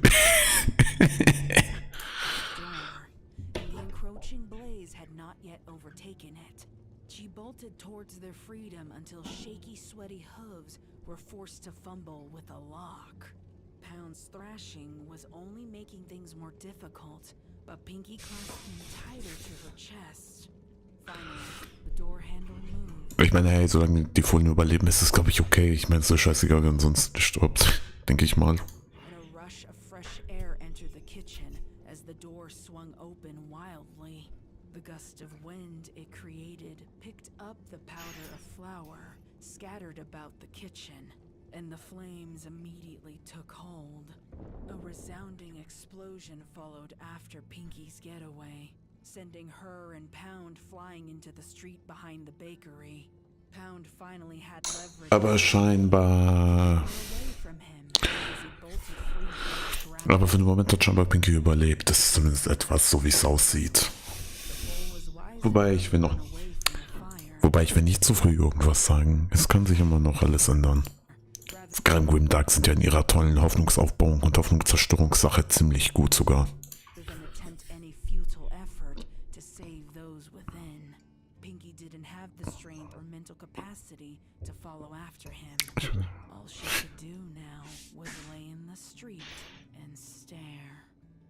[SPEAKER 2] door, and the encroaching blaze had not yet overtaken it. She bolted towards their freedom until shaky, sweaty hooves were forced to fumble with a lock. Pound's thrashing was only making things more difficult, but Pinkie clasped him tighter to her chest. Finally, the door handle moved.
[SPEAKER 1] Ich meine, hey, solange die Folien überleben, ist es, glaube ich, okay. Ich meine, es ist scheißegal, wenn sonst stirbt, denke ich mal.
[SPEAKER 2] And a rush of fresh air entered the kitchen as the door swung open wildly. The gust of wind it created picked up the powder of flour scattered about the kitchen, and the flames immediately took hold. A resounding explosion followed after Pinkie's getaway, sending her and Pound flying into the street behind the bakery. Pound finally had leverage
[SPEAKER 1] Aber scheinbar...
[SPEAKER 2] away from him as he bolted free from the ground.
[SPEAKER 1] Aber für den Moment hat scheinbar Pinkie überlebt. Das ist zumindest etwas, so wie es aussieht. Wobei ich will noch... Wobei ich will nicht zu früh irgendwas sagen. Es kann sich immer noch alles ändern. Gerade Grimdark sind ja in ihrer tollen Hoffnungsaufbauung und Hoffnungszerstörungssache ziemlich gut sogar.
[SPEAKER 2] Than attempt any futile effort to save those within. Pinkie didn't have the strength or mental capacity to follow after him. All she could do now was lay in the street and stare.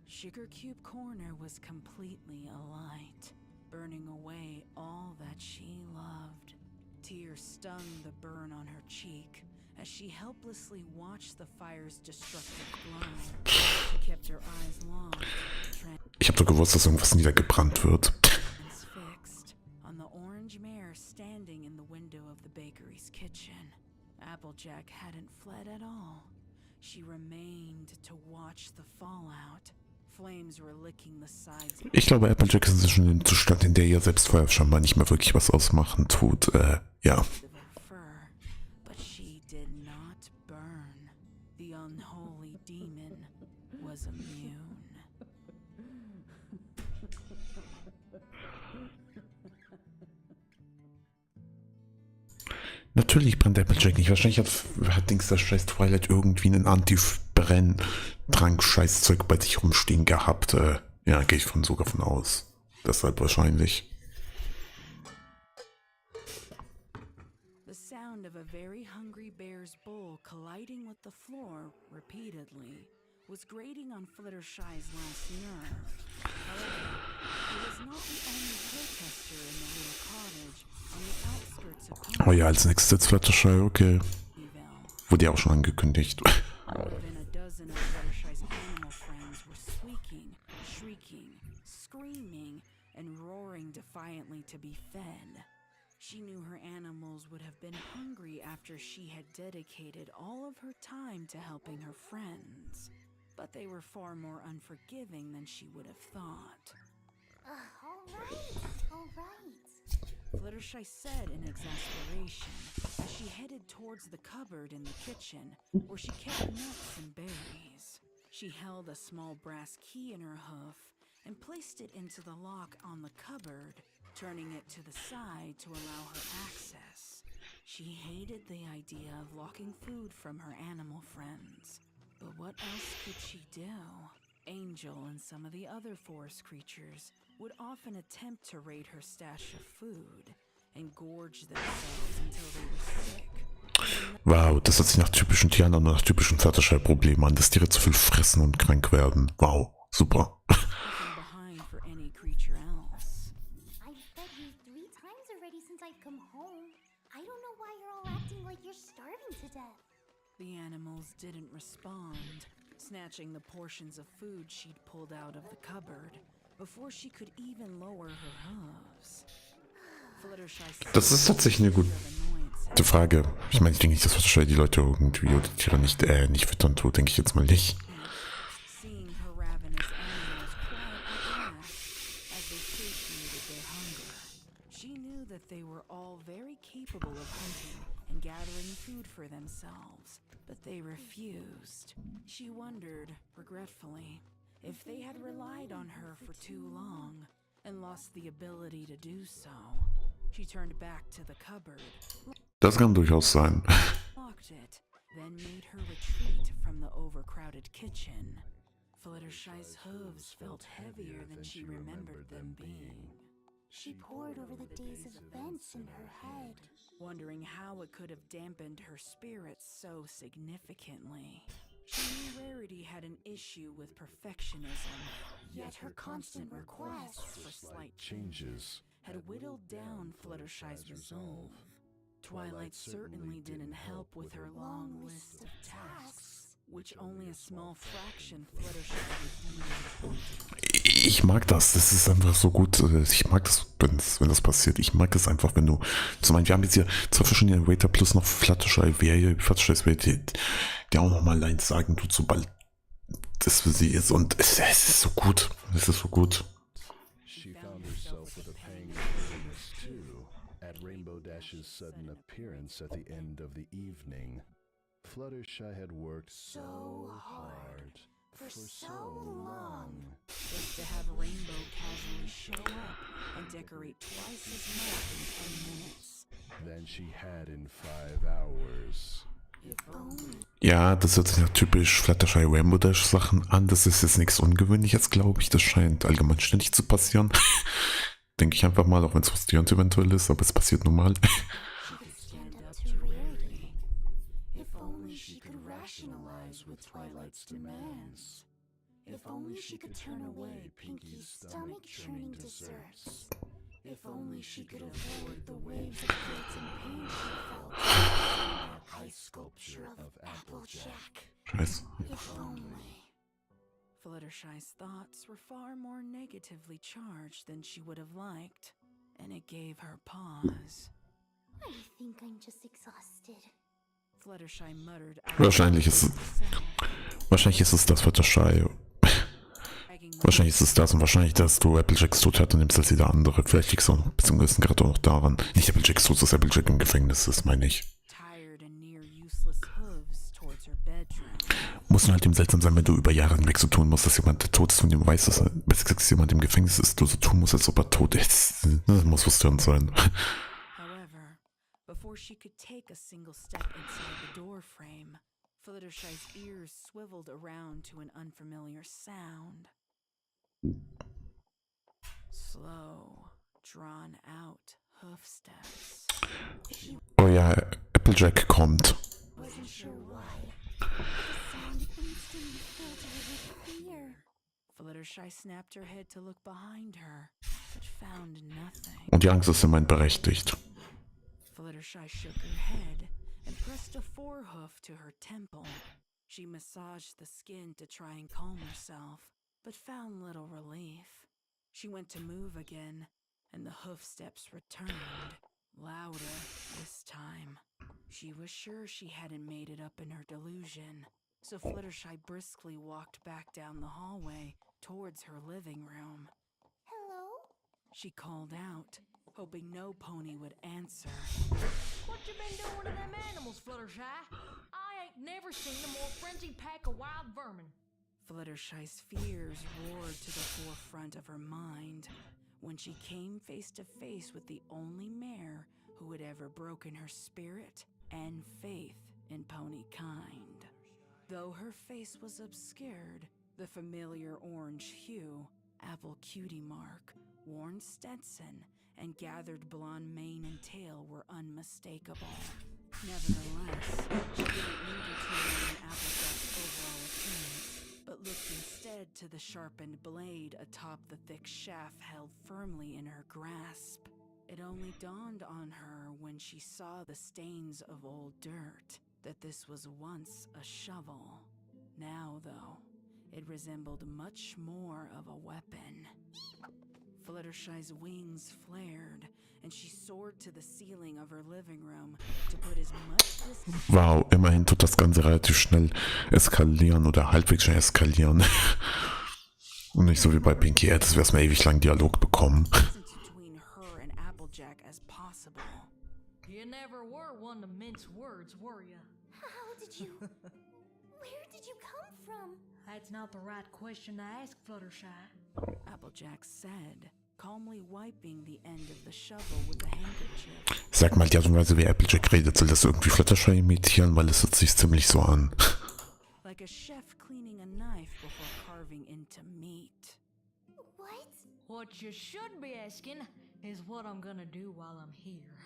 [SPEAKER 2] Sugar Cube Corner was completely alight, burning away all that she loved. Tears stung the burn on her cheek as she helplessly watched the fire's destructive glow. She kept her eyes locked,
[SPEAKER 1] Ich habe doch gewusst, dass irgendwas niedergebrannt wird.
[SPEAKER 2] transfixed on the orange mare standing in the window of the bakery's kitchen. Applejack hadn't fled at all. She remained to watch the fallout. Flames were licking the sides of
[SPEAKER 1] Ich glaube, Applejack ist inzwischen in einem Zustand, in der ihr selbst Feuer scheinbar nicht mehr wirklich was ausmachen tut. Ja.
[SPEAKER 2] her fur, but she did not burn. The unholy demon was immune.
[SPEAKER 1] Natürlich brennt Applejack nicht. Wahrscheinlich hat Dings das scheiß Twilight irgendwie einen Anti-Brenn-Trank-Scheißzeug bei sich rumstehen gehabt. Ja, gehe ich sogar von aus. Deshalb wahrscheinlich.
[SPEAKER 2] The sound of a very hungry bear's bowl colliding with the floor repeatedly was grating on Fluttershy's last nerve. However, he was not the only protester in the little cottage on the outskirts of
[SPEAKER 1] Oh ja, als nächstes jetzt Fluttershy, okay.
[SPEAKER 2] Ponyville.
[SPEAKER 1] Wurde ja auch schon angekündigt.
[SPEAKER 2] More than a dozen of Fluttershy's animal friends were squeaking, shrieking, screaming, and roaring defiantly to be fed. She knew her animals would have been hungry after she had dedicated all of her time to helping her friends. But they were far more unforgiving than she would have thought.
[SPEAKER 3] All right.
[SPEAKER 2] Fluttershy said in exasperation as she headed towards the cupboard in the kitchen where she kept nuts and berries. She held a small brass key in her hoof and placed it into the lock on the cupboard, turning it to the side to allow her access. She hated the idea of locking food from her animal friends. But what else could she do? Angel and some of the other forest creatures would often attempt to raid her stash of food and gorge themselves until they were sick.
[SPEAKER 1] Wow, das hört sich nach typischen Tieren und nach typischen Fluttershy-Problemen an, dass Tiere zu viel fressen und krank werden. Wow, super.
[SPEAKER 2] From any creature else.
[SPEAKER 3] I've fed you 3 times already since I've come home. I don't know why you're all acting like you're starving to death.
[SPEAKER 2] The animals didn't respond, snatching the portions of food she'd pulled out of the cupboard before she could even lower her hooves.
[SPEAKER 1] Das ist tatsächlich eine gute Frage. Ich meine, ich denke nicht, dass Fluttershy die Leute irgendwie oder die Tiere nicht füttern tut, denke ich jetzt mal nicht.
[SPEAKER 2] Seeing her ravenous animals quiet at last as they satiated their hunger, she knew that they were all very capable of hunting and gathering food for themselves, but they refused. She wondered, regretfully, if they had relied on her for too long and lost the ability to do so. She turned back to the cupboard,
[SPEAKER 1] Das kann durchaus sein.
[SPEAKER 2] locked it, then made her retreat from the overcrowded kitchen. Fluttershy's hooves felt heavier than she remembered them being.
[SPEAKER 3] She pored over the days of events in her head.
[SPEAKER 2] Wondering how it could have dampened her spirits so significantly. She knew Rarity had an issue with perfectionism, yet her constant requests for slight changes had whittled down Fluttershy's resolve. Twilight certainly didn't help with her long list of tasks, which only a small fraction Fluttershy would do.
[SPEAKER 1] Ich mag das. Das ist einfach so gut. Ich mag das, wenn das passiert. Ich mag das einfach, wenn du. Zum Beispiel, wir haben jetzt hier 2 verschiedene Waiter plus noch Fluttershy, Fluttershy's Waiter, die auch nochmal eins sagen tut, sobald das für sie ist. Und es ist so gut. Es ist so gut.
[SPEAKER 7] She found herself with a pang of bitterness too, at Rainbow Dash's sudden appearance at the end of the evening. Fluttershy had worked so hard for so long.
[SPEAKER 2] Just to have Rainbow casually show up and decorate twice as much in 10 minutes.
[SPEAKER 7] Than she had in 5 hours.
[SPEAKER 1] Ja, das hört sich nach typisch Fluttershy Rainbow Dash Sachen an. Das ist jetzt nichts Ungewöhnliches, glaube ich. Das scheint allgemein ständig zu passieren. Denke ich einfach mal, auch wenn es frustrierend eventuell ist, aber es passiert nun mal.
[SPEAKER 2] Stand up to Rarity. If only she could rationalize with Twilight's demands. If only she could turn away Pinky's stomach-churning desserts. If only she could avoid the waves of guilt and pain she felt in that ice sculpture of Applejack.
[SPEAKER 1] Scheiße.
[SPEAKER 2] If only. Fluttershy's thoughts were far more negatively charged than she would have liked, and it gave her pause.
[SPEAKER 3] I think I'm just exhausted.
[SPEAKER 2] Fluttershy muttered.
[SPEAKER 1] Wahrscheinlich ist es das Fluttershy. Wahrscheinlich ist es das und wahrscheinlich, dass du Applejacks Tod hat und nimmst als jeder andere. Vielleicht liegt es auch noch bis zum gewissen Grad auch noch daran. Nicht Applejacks Tod, dass Applejack im Gefängnis ist, meine ich. Muss nur halt eben seltsam sein, wenn du über Jahre hinweg so tun musst, dass jemand der tot ist und du weißt, dass besser gesagt, dass jemand im Gefängnis ist, du so tun musst, als ob er tot ist. Das muss frustrierend sein.
[SPEAKER 2] However, before she could take a single step inside the door frame, Fluttershy's ears swiveled around to an unfamiliar sound. Slow, drawn out hoof steps.
[SPEAKER 1] Oh ja, Applejack kommt.
[SPEAKER 3] Wasn't sure why. The sound instantly filled her with fear.
[SPEAKER 2] Fluttershy snapped her head to look behind her, but found nothing.
[SPEAKER 1] Und die Angst ist immerhin berechtigt.
[SPEAKER 2] Fluttershy shook her head and pressed a forehoof to her temple. She massaged the skin to try and calm herself, but found little relief. She went to move again, and the hoof steps returned, louder this time. She was sure she hadn't made it up in her delusion, so Fluttershy briskly walked back down the hallway towards her living room.
[SPEAKER 3] Hello?
[SPEAKER 2] She called out, hoping no pony would answer.
[SPEAKER 8] What you been doing to them animals, Fluttershy? I ain't never seen a more frenzied pack of wild vermin.
[SPEAKER 2] Fluttershy's fears roared to the forefront of her mind when she came face to face with the only mare who had ever broken her spirit and faith in pony kind. Though her face was obscured, the familiar orange hue, apple cutie mark, worn Stetson, and gathered blonde mane and tail were unmistakable. Nevertheless, she didn't linger too long in Applejack's overall appearance, but looked instead instead to the sharpened blade atop the thick shaft held firmly in her grasp. It only dawned on her when she saw the stains of old dirt that this was once a shovel. Now, though, it resembled much more of a weapon. Fluttershy's wings flared, and she soared to the ceiling of her living room to put as much distance.
[SPEAKER 1] Wow, immerhin tut das Ganze relativ schnell eskalieren oder halbwegs schnell eskalieren. Und nicht so wie bei Pinky, hättest du erstmal ewig lang Dialog bekommen.
[SPEAKER 2] Between her and Applejack as possible.
[SPEAKER 8] You never were one to mince words, were you?
[SPEAKER 3] How did you... Where did you come from?
[SPEAKER 8] That's not the right question to ask, Fluttershy.
[SPEAKER 2] Applejack said, calmly wiping the end of the shovel with a handkerchief.
[SPEAKER 1] Sag mal, die Art und Weise, wie Applejack redet, soll das irgendwie Fluttershy imitieren, weil es hört sich ziemlich so an.
[SPEAKER 2] Like a chef cleaning a knife before carving into meat.
[SPEAKER 3] What?
[SPEAKER 8] What you should be asking is what I'm gonna do while I'm here.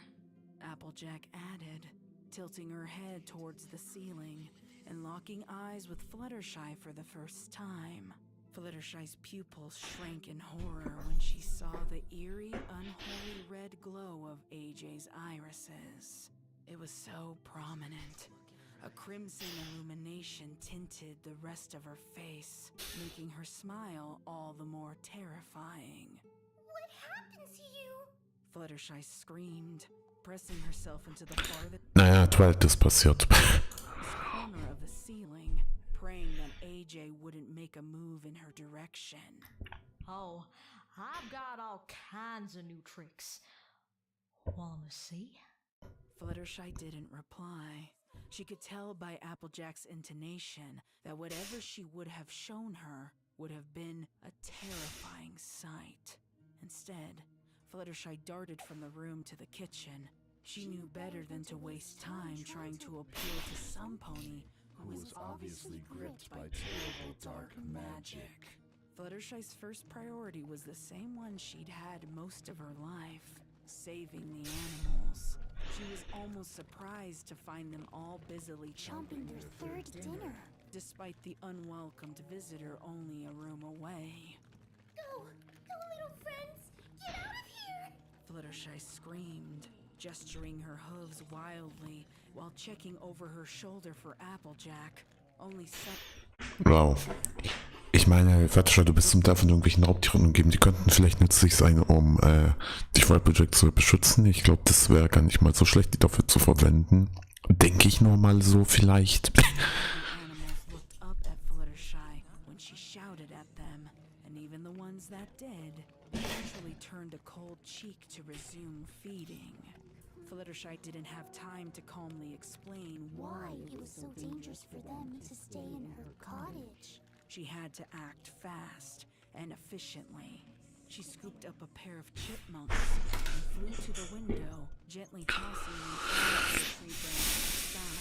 [SPEAKER 2] Applejack added, tilting her head towards the ceiling and locking eyes with Fluttershy for the first time. Fluttershy's pupils shrank in horror when she saw the eerie, unholy red glow of AJ's irises. It was so prominent. A crimson illumination tinted the rest of her face, making her smile all the more terrifying.
[SPEAKER 3] What happened to you?
[SPEAKER 2] Fluttershy screamed, pressing herself into the farthest
[SPEAKER 1] Naja, Twilight ist passiert.
[SPEAKER 2] corner of the ceiling, praying that AJ wouldn't make a move in her direction.
[SPEAKER 8] Oh, I've got all kinds of new tricks. Wanna see?
[SPEAKER 2] Fluttershy didn't reply. She could tell by Applejack's intonation that whatever she would have shown her would have been a terrifying sight. Instead, Fluttershy darted from the room to the kitchen. She knew better than to waste time trying to appeal to some pony who was obviously gripped by terrible dark magic. Fluttershy's first priority was the same one she'd had most of her life, saving the animals. She was almost surprised to find them all busily chomping their third dinner, despite the unwelcomed visitor only a room away.
[SPEAKER 3] Go! Go, little friends! Get out of here!
[SPEAKER 2] Fluttershy screamed, gesturing her hooves wildly while checking over her shoulder for Applejack. Only
[SPEAKER 1] Wow. Ich meine, Fluttershy, du bist zum Teil von irgendwelchen Raubtieren umgeben. Die könnten vielleicht nützlich sein, um dich vor Applejack zu beschützen. Ich glaube, das wäre gar nicht mal so schlecht, die dafür zu verwenden. Denke ich nur mal so vielleicht.
[SPEAKER 2] animals looked up at Fluttershy when she shouted at them, and even the ones that did eventually turned a cold cheek to resume feeding. Fluttershy didn't have time to calmly explain why
[SPEAKER 3] It was so dangerous for them to stay in her cottage.
[SPEAKER 2] she had to act fast and efficiently. She scooped up a pair of chipmunks and flew to the window, gently tossing them out of the tree branch to the sky.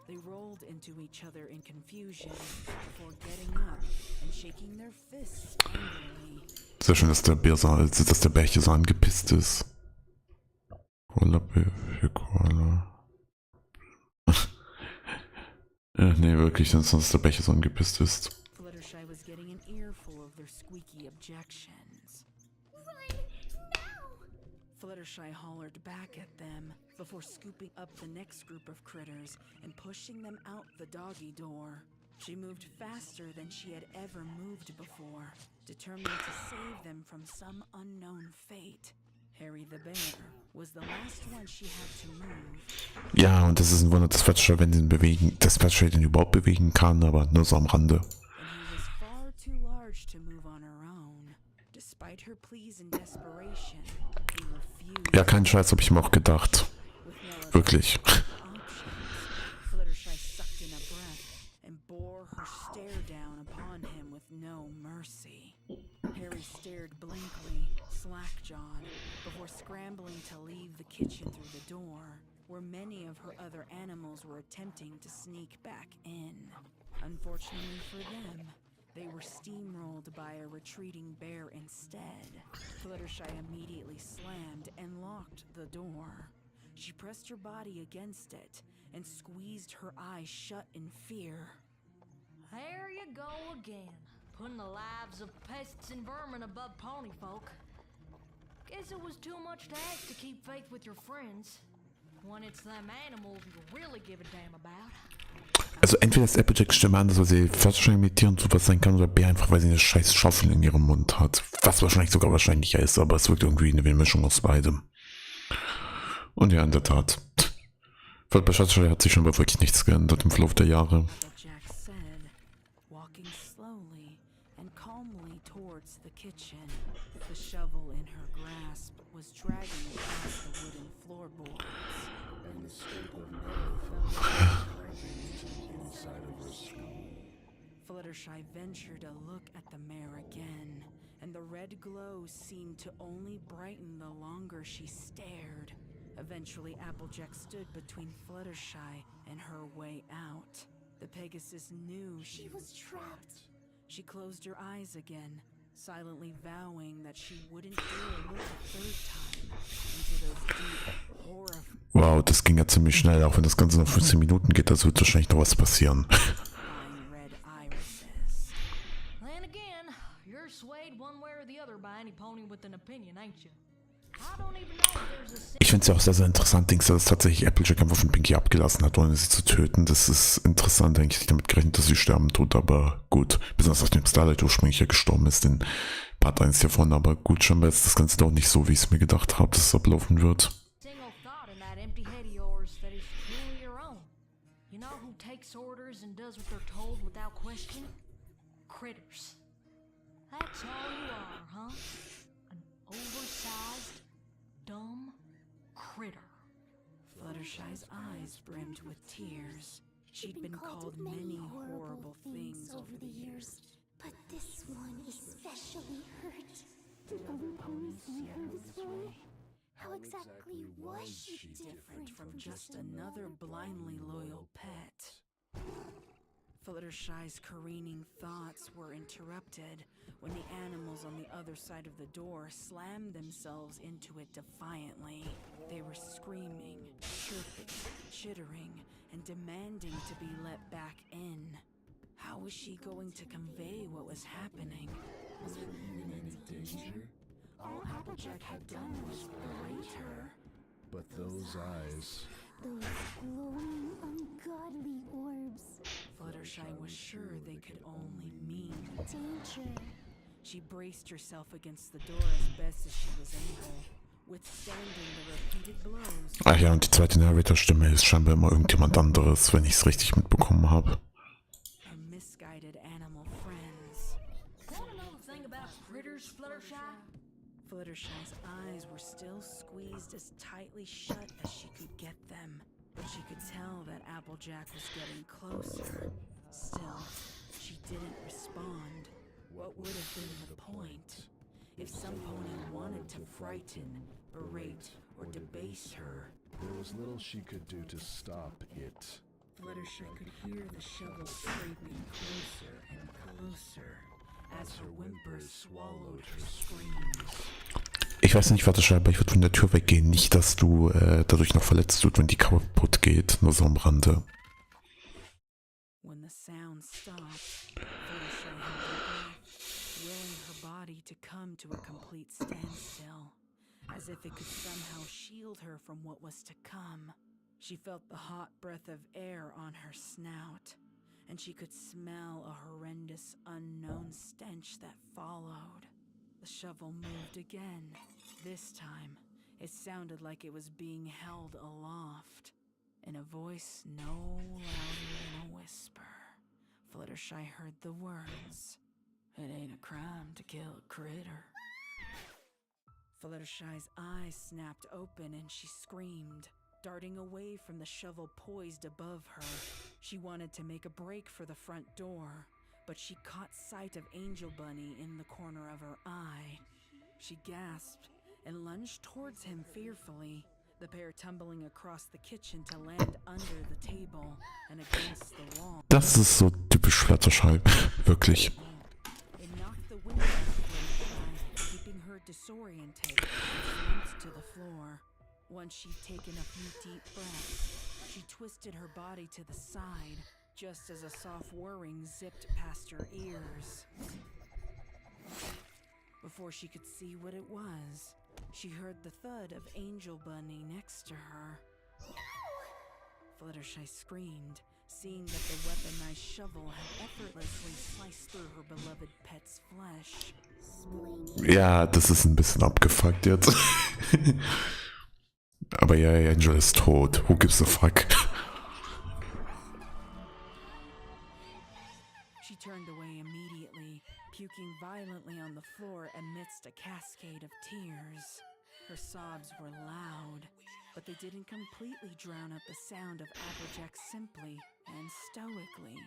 [SPEAKER 2] They rolled into each other in confusion before getting up and shaking their fists angrily.
[SPEAKER 1] Sehr schön, dass der Bärchen so angepisst ist. Koala, für Koala. Nee, wirklich, sonst dass der Bärchen so angepisst ist.
[SPEAKER 2] Fluttershy was getting an earful of their squeaky objections.
[SPEAKER 3] Run! Now!
[SPEAKER 2] Fluttershy hollered back at them before scooping up the next group of critters and pushing them out the doggy door. She moved faster than she had ever moved before, determined to save them from some unknown fate. Harry the Bear was the last one she had to move.
[SPEAKER 1] Ja, und das ist ein Wunder, dass Fluttershy, wenn den bewegen, dass Fluttershy den überhaupt bewegen kann, aber nur so am Rande.
[SPEAKER 2] And he was far too large to move on her own. Despite her pleas and desperation, he refused.
[SPEAKER 1] Ja, kein Scheiß, habe ich mir auch gedacht.
[SPEAKER 2] With no
[SPEAKER 1] Wirklich.
[SPEAKER 2] options, Fluttershy sucked in a breath and bore her stare down upon him with no mercy. Harry stared blankly, slack-jawed, before scrambling to leave the kitchen through the door, where many of her other animals were attempting to sneak back in. Unfortunately for them, they were steamrolled by a retreating bear instead. Fluttershy immediately slammed and locked the door. She pressed her body against it and squeezed her eyes shut in fear.
[SPEAKER 8] There you go again. putting the lives of pests and vermin above pony folk. Guess it was too much to ask to keep faith with your friends. When it's them animals you really give a damn about.
[SPEAKER 1] Also entweder ist Applejacks Stimme anders, weil sie wahrscheinlich imitierend sowas sein kann, oder B einfach, weil sie eine scheiß Schaufel in ihrem Mund hat. Was wahrscheinlich sogar wahrscheinlicher ist, aber es wirkt irgendwie eine Mischung aus beidem. Und ja, in der Tat. Weil bei Fluttershy hat sich schon wirklich nichts geändert im Verlauf der Jahre.
[SPEAKER 2] Jack said, walking slowly and calmly towards the kitchen. The shovel in her grasp was dragging across the wooden floorboards.
[SPEAKER 7] And the scope of metal fell inside of her skull.
[SPEAKER 2] Fluttershy ventured a look at the mare again, and the red glow seemed to only brighten the longer she stared. Eventually, Applejack stood between Fluttershy and her way out. The Pegasus knew she was trapped. She closed her eyes again, silently vowing that she wouldn't dare look a third time into those deep, horrifying
[SPEAKER 1] Wow, das ging ja ziemlich schnell, auch wenn das Ganze noch 15 Minuten geht, also wird wahrscheinlich noch was passieren.
[SPEAKER 2] red irises.
[SPEAKER 8] Then again, you're swayed one way or the other by any pony with an opinion, ain't you? I don't even know if there's a
[SPEAKER 1] Ich finde es ja auch sehr, sehr interessant, dass tatsächlich Applejack einfach von Pinky abgelassen hat, ohne sie zu töten. Das ist interessant, eigentlich nicht damit gerechnet, dass sie sterben tut, aber gut. Besonders nachdem Starlight ursprünglich ja gestorben ist in Part 1 davon, aber gut, scheinbar ist das Ganze doch nicht so, wie ich es mir gedacht habe, dass es ablaufen wird.
[SPEAKER 8] single thought in that empty head of yours that is truly your own. You know who takes orders and does what they're told without question? Critters. That's all you are, huh? An oversized, dumb critter.
[SPEAKER 2] Fluttershy's eyes brimmed with tears. She'd been called many horrible things over the years.
[SPEAKER 3] But this one especially hurt. Did other ponies see her this way? How exactly was she different
[SPEAKER 2] From just another blindly loyal pet. Fluttershy's careening thoughts were interrupted when the animals on the other side of the door slammed themselves into it defiantly. They were screaming, chirping, chittering, and demanding to be let back in. How was she going to convey what was happening? Was her in any danger? All Applejack had done was berate her.
[SPEAKER 7] But those eyes,
[SPEAKER 3] those glowing, ungodly orbs?
[SPEAKER 2] Fluttershy was sure they could only mean
[SPEAKER 3] Danger.
[SPEAKER 2] she braced herself against the door as best as she was able, withstanding the repeated blows.
[SPEAKER 1] Ach ja, und die zweite Narrator-Stimme ist scheinbar immer irgendjemand anderes, wenn ich es richtig mitbekommen habe.
[SPEAKER 2] Her misguided animal friends.
[SPEAKER 8] Wanna know the thing about critters, Fluttershy?
[SPEAKER 2] Fluttershy's eyes were still squeezed as tightly shut as she could get them, but she could tell that Applejack was getting closer. Still, she didn't respond. What would have been the point? If some pony wanted to frighten, berate, or debase her,
[SPEAKER 7] there was little she could do to stop it.
[SPEAKER 2] Fluttershy could hear the shovel scraping closer and closer as her whimpers swallowed her screams.
[SPEAKER 1] Ich weiß nicht, Fluttershy, aber ich würde von der Tür weggehen. Nicht, dass du dadurch noch verletzt wird, wenn die kaputt geht. Nur so am Rande.
[SPEAKER 2] When the sound stopped, Fluttershy held her breath, willing her body to come to a complete standstill, as if it could somehow shield her from what was to come. She felt the hot breath of air on her snout, and she could smell a horrendous unknown stench that followed. The shovel moved again. This time, it sounded like it was being held aloft, in a voice no louder than a whisper. Fluttershy heard the words, "It ain't a crime to kill a critter." Fluttershy's eyes snapped open and she screamed, darting away from the shovel poised above her. She wanted to make a break for the front door, but she caught sight of Angel Bunny in the corner of her eye. She gasped and lunged towards him fearfully, the pair tumbling across the kitchen to land under the table and against the wall.
[SPEAKER 1] Das ist so typisch Fluttershy, wirklich.
[SPEAKER 2] It knocked the wind out of Fluttershy, keeping her disoriented and slumped to the floor. Once she'd taken a few deep breaths, she twisted her body to the side, just as a soft whirring zipped past her ears. Before she could see what it was, she heard the thud of Angel Bunny next to her. Fluttershy screamed, seeing that the weaponized shovel had effortlessly sliced through her beloved pet's flesh.
[SPEAKER 1] Ja, das ist ein bisschen abgefuckt jetzt. Aber ja, Angel ist tot. Who gives a fuck?
[SPEAKER 2] She turned away immediately, puking violently on the floor amidst a cascade of tears. Her sobs were loud, but they didn't completely drown out the sound of Applejack simply and stoically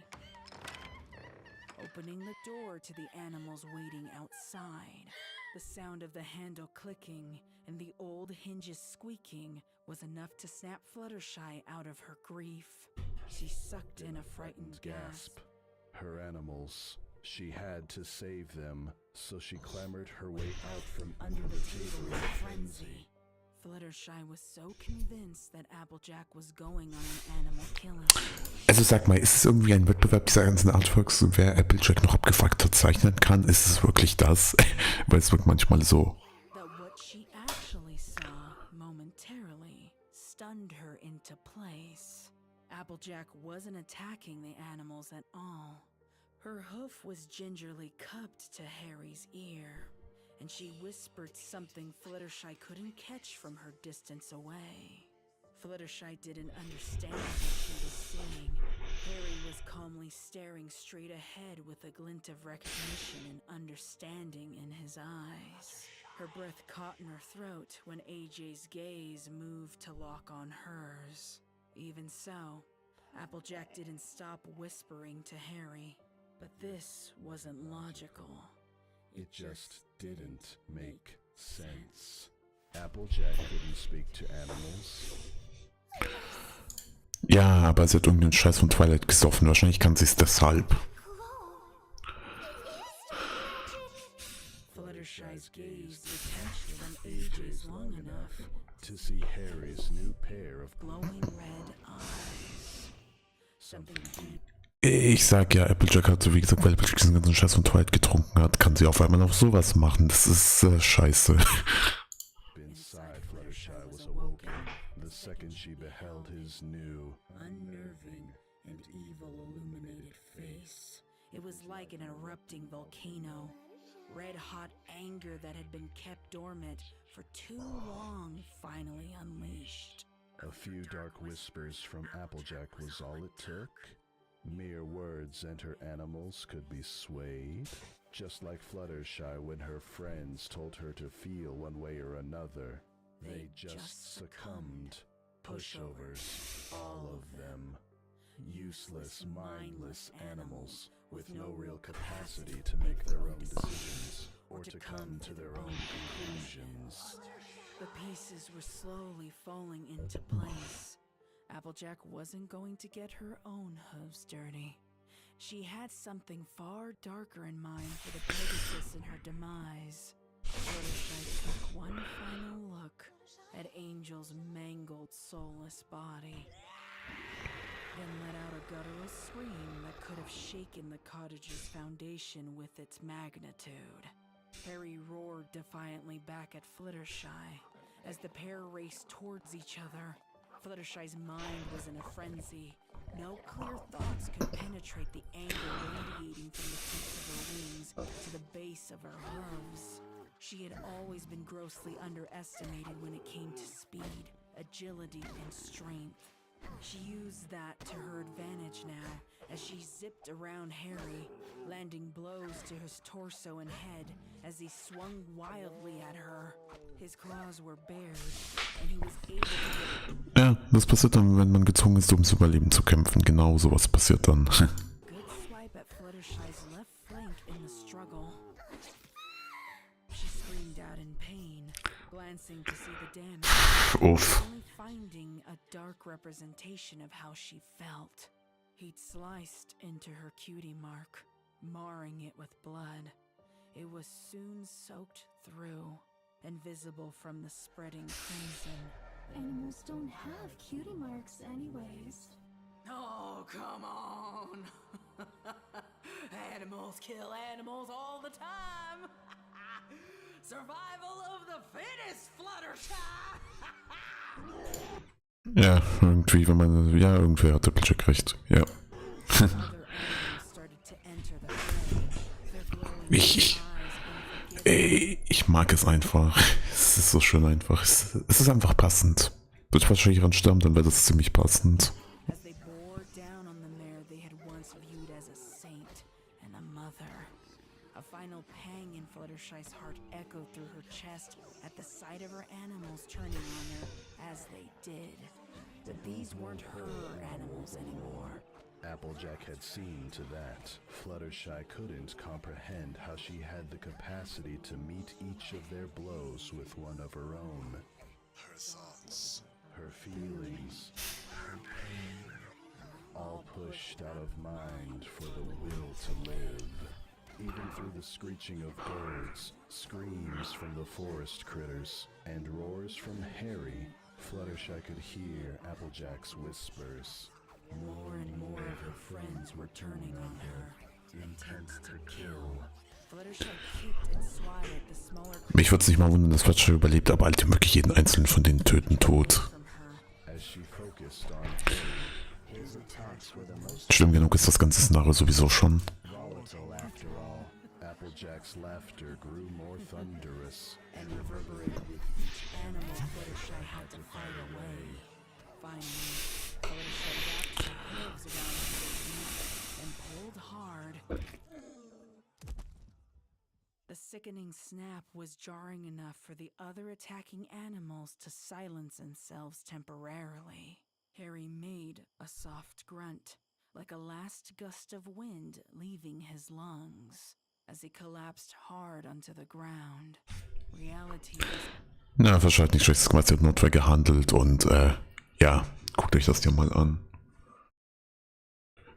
[SPEAKER 2] opening the door to the animals waiting outside. The sound of the handle clicking and the old hinges squeaking was enough to snap Fluttershy out of her grief. She sucked in a frightened gasp.
[SPEAKER 7] Her animals. She had to save them, so she clambered her way out from
[SPEAKER 2] Under the table in frenzy. Fluttershy was so convinced that Applejack was going on an animal killing.
[SPEAKER 1] Also sag mal, ist es irgendwie ein Wettbewerb dieser ganzen Artworks, wer Applejack noch abgefuckter zeichnen kann? Ist es wirklich das? Weil es wirkt manchmal so.
[SPEAKER 2] That what she actually saw momentarily stunned her into place. Applejack wasn't attacking the animals at all. Her hoof was gingerly cupped to Harry's ear, and she whispered something Fluttershy couldn't catch from her distance away. Fluttershy didn't understand what she was saying. Harry was calmly staring straight ahead with a glint of recognition and understanding in his eyes. Her breath caught in her throat when AJ's gaze moved to lock on hers. Even so, Applejack didn't stop whispering to Harry. But this wasn't logical.
[SPEAKER 7] It just didn't make sense. Applejack couldn't speak to animals.
[SPEAKER 1] Ja, aber sie hat irgendeinen Scheiß von Twilight gesoffen. Wahrscheinlich kann sie es deshalb.
[SPEAKER 2] Fluttershy's gaze detached on AJ's long enough
[SPEAKER 7] to see Harry's new pair of
[SPEAKER 2] glowing red eyes. Something deep.
[SPEAKER 1] Ich sag ja, Applejack hat so wie gesagt, weil Applejack diesen ganzen Scheiß von Twilight getrunken hat, kann sie auf einmal auf sowas machen. Das ist scheiße.
[SPEAKER 7] Inside Fluttershy was awoken the second she beheld his new,
[SPEAKER 2] unnerving and evil illuminated face. It was like an erupting volcano. Red-hot anger that had been kept dormant for too long finally unleashed.
[SPEAKER 7] A few dark whispers from Applejack was all it took. Mere words and her animals could be swayed, just like Fluttershy when her friends told her to feel one way or another. They just succumbed. Pushovers, all of them. Useless, mindless animals with no real capacity to make their own decisions or to come to their own conclusions.
[SPEAKER 2] The pieces were slowly falling into place. Applejack wasn't going to get her own hooves dirty. She had something far darker in mind for the Pegasus in her demise. Fluttershy took one final look at Angel's mangled, soulless body, then let out a guttural scream that could have shaken the cottage's foundation with its magnitude. Harry roared defiantly back at Fluttershy as the pair raced towards each other. Fluttershy's mind was in a frenzy. No clear thoughts could penetrate the anger radiating from the tips of her wings to the base of her hooves. She had always been grossly underestimated when it came to speed, agility, and strength. She used that to her advantage now as she zipped around Harry, landing blows to his torso and head as he swung wildly at her. His claws were bared, and he was able to get...
[SPEAKER 1] Ja, das passiert dann, wenn man gezwungen ist, ums Überleben zu kämpfen. Genau sowas passiert dann.
[SPEAKER 2] Good swipe at Fluttershy's left flank in the struggle. She screamed out in pain, glancing to see the damage,
[SPEAKER 1] Uff.
[SPEAKER 2] only finding a dark representation of how she felt. He'd sliced into her cutie mark, marring it with blood. It was soon soaked through and visible from the spreading crimson.
[SPEAKER 3] Animals don't have cutie marks anyways.
[SPEAKER 6] Oh, come on. Animals kill animals all the time. Survival of the fittest, Fluttershy.
[SPEAKER 1] Ja, irgendwie, wenn man, ja, irgendwer hat Applejack recht, ja.
[SPEAKER 2] Other animals started to enter the fray. Their glowing
[SPEAKER 1] Ich,
[SPEAKER 2] eyes
[SPEAKER 1] ich mag es einfach. Es ist so schön einfach. Es ist einfach passend. Würde ich wahrscheinlich dran sterben, dann wäre das ziemlich passend.
[SPEAKER 2] as they bore down on the mare they had once viewed as a saint and a mother. A final pang in Fluttershy's heart echoed through her chest at the sight of her animals turning on her as they did. But these weren't her animals anymore.
[SPEAKER 7] Applejack had seen to that. Fluttershy couldn't comprehend how she had the capacity to meet each of their blows with one of her own.
[SPEAKER 1] Her thoughts.
[SPEAKER 7] Her feelings, her pain, all pushed out of mind for the will to live. Even through the screeching of birds, screams from the forest critters, and roars from Harry, Fluttershy could hear Applejack's whispers.
[SPEAKER 2] More and more of her friends were turning on her, intent to kill. Fluttershy kicked and swatted at the smaller
[SPEAKER 1] Mich würde es nicht mal wundern, dass Fluttershy überlebt, aber Alter, wirklich jeden einzelnen von den töten tot.
[SPEAKER 2] from her.
[SPEAKER 7] As she focused on Harry, his attacks were the most
[SPEAKER 1] Schlimm genug ist das ganze Szenario sowieso schon.
[SPEAKER 7] volatile after all. Applejack's laughter grew more thunderous.
[SPEAKER 2] And reverberated with each animal Fluttershy had to fight away. Finally, Fluttershy wrapped her hooves around Harry's neck and pulled hard. The sickening snap was jarring enough for the other attacking animals to silence themselves temporarily. Harry made a soft grunt, like a last gust of wind leaving his lungs, as he collapsed hard onto the ground. Reality was
[SPEAKER 1] Na, Fluttershy hat nicht schlechtes gemacht, sie hat Notwehr gehandelt und, ja, guckt euch das hier mal an.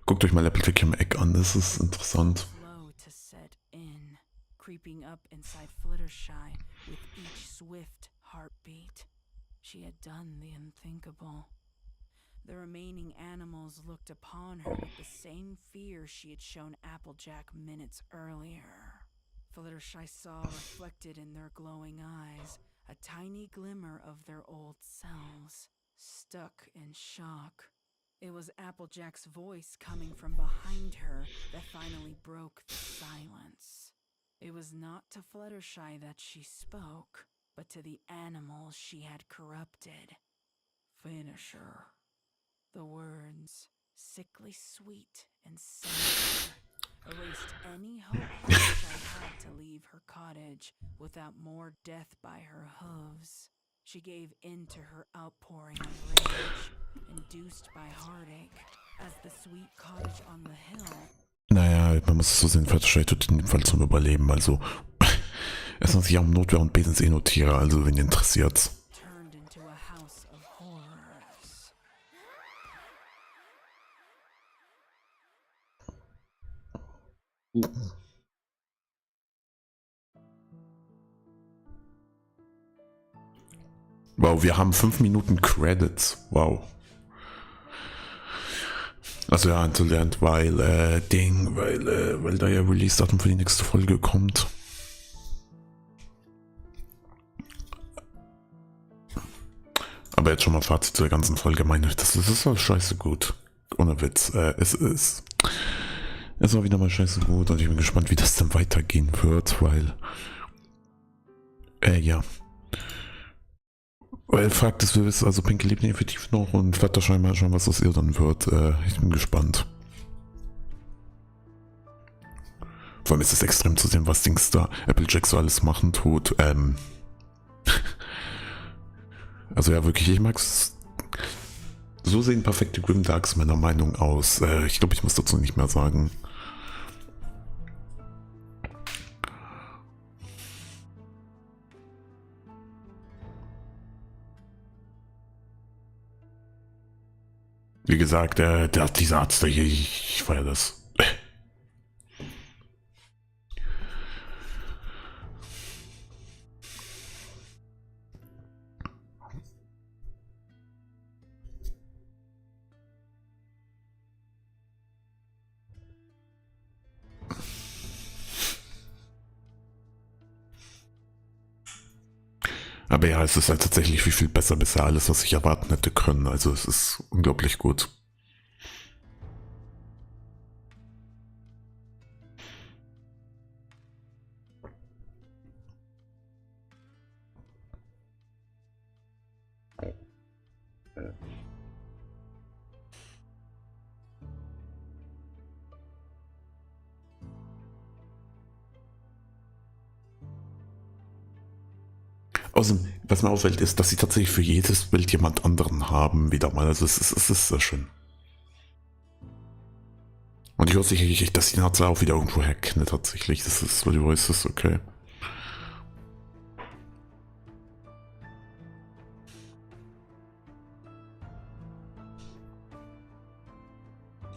[SPEAKER 1] Guckt euch mal Applejack im Eck an, das ist interessant.
[SPEAKER 2] slow to set in, creeping up inside Fluttershy with each swift heartbeat. She had done the unthinkable. The remaining animals looked upon her with the same fear she had shown Applejack minutes earlier. Fluttershy saw reflected in their glowing eyes a tiny glimmer of their old selves, stuck in shock. It was Applejack's voice coming from behind her that finally broke the silence. It was not to Fluttershy that she spoke, but to the animals she had corrupted. Finish her. The words, sickly sweet and sinister, erased any hope Fluttershy had to leave her cottage without more death by her hooves. She gave in to her outpouring of rage, induced by heartache, as the sweet cottage on the hill.
[SPEAKER 1] Naja, man muss es so sehen, Fluttershy tut in dem Fall zum Überleben, also es handelt sich ja um Notwehr und Besen sind eh nur Tiere, also wenn ihr interessiert.
[SPEAKER 2] Turned into a house of horrors.
[SPEAKER 1] Wow, wir haben 5 Minuten Credits, wow. Also ja, anzulernt, weil weil da ja Release-Datum für die nächste Folge kommt. Aber jetzt schon mal Fazit zur ganzen Folge, das ist halt scheiße gut. Ohne Witz. Es war wieder mal scheiße gut und ich bin gespannt, wie das dann weitergehen wird, weil ja. Weil Fakt ist, wir wissen, also Pinky lebt effektiv noch und Fluttershy mal schauen, was aus ihr dann wird. Ich bin gespannt. Vor allem ist es extrem zu sehen, was Dings da Applejack so alles machen tut. Also ja, wirklich, ich mag's. So sehen perfekte Grimdarks meiner Meinung aus. Ich glaube, ich muss dazu nicht mehr sagen. Wie gesagt, dieser Arzt, ich feiere das. Aber ja, es ist halt tatsächlich viel besser bisher alles, was ich erwarten hätte können. Also es ist unglaublich gut. Außerdem, was mir auffällt, ist, dass sie tatsächlich für jedes Bild jemand anderen haben, wieder mal. Also es ist sehr schön. Und ich hoffe sicherlich, dass die Nase auch wieder irgendwo herkenne, tatsächlich. Das ist, weil du weißt, das ist okay.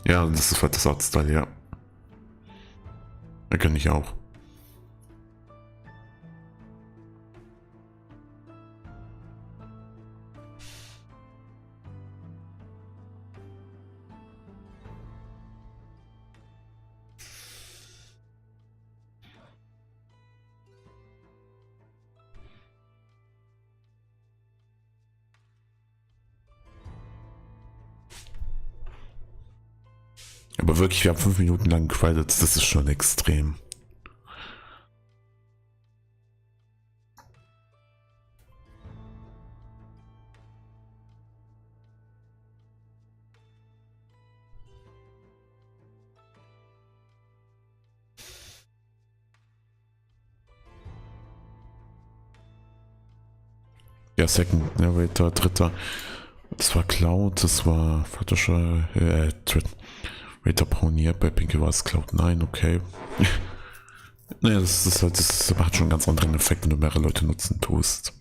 [SPEAKER 1] Ja, das ist halt das Artstyle, ja. Erkenne ich auch. Aber wirklich, wir haben 5 Minuten lang Credits, das ist schon extrem. Ja, Second Narrator, dritter. Das war Cloud, das war Photoshop, Raider Pioneer, bei Pinky war es Cloud9, okay. Naja, das ist halt, das macht schon einen ganz anderen Effekt, wenn du mehrere Leute nutzen tust.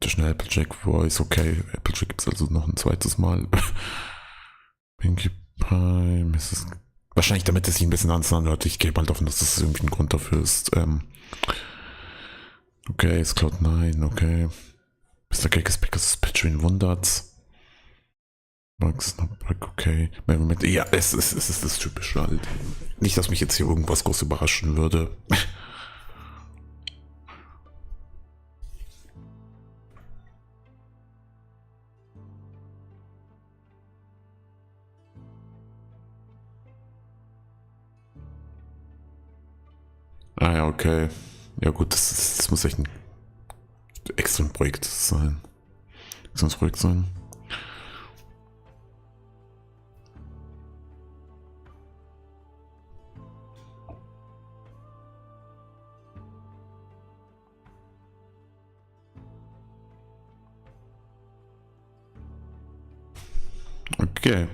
[SPEAKER 1] Der schnelle Applejack Voice, okay. Applejack gibt es also noch ein zweites Mal. Pinkie Pie, Mrs. Wahrscheinlich damit es sich ein bisschen anders anhört. Ich gehe mal davon, dass das irgendwie ein Grund dafür ist. Okay, ist Cloud9, okay. Mr. Cake ist Pickers Patchwin wundert's. Okay. Moment, ja, es ist das Typische halt. Nicht, dass mich jetzt hier irgendwas groß überraschen würde. Ah ja, okay. Ja gut, das muss echt ein extra Projekt sein. Extra Projekt sein. Okay.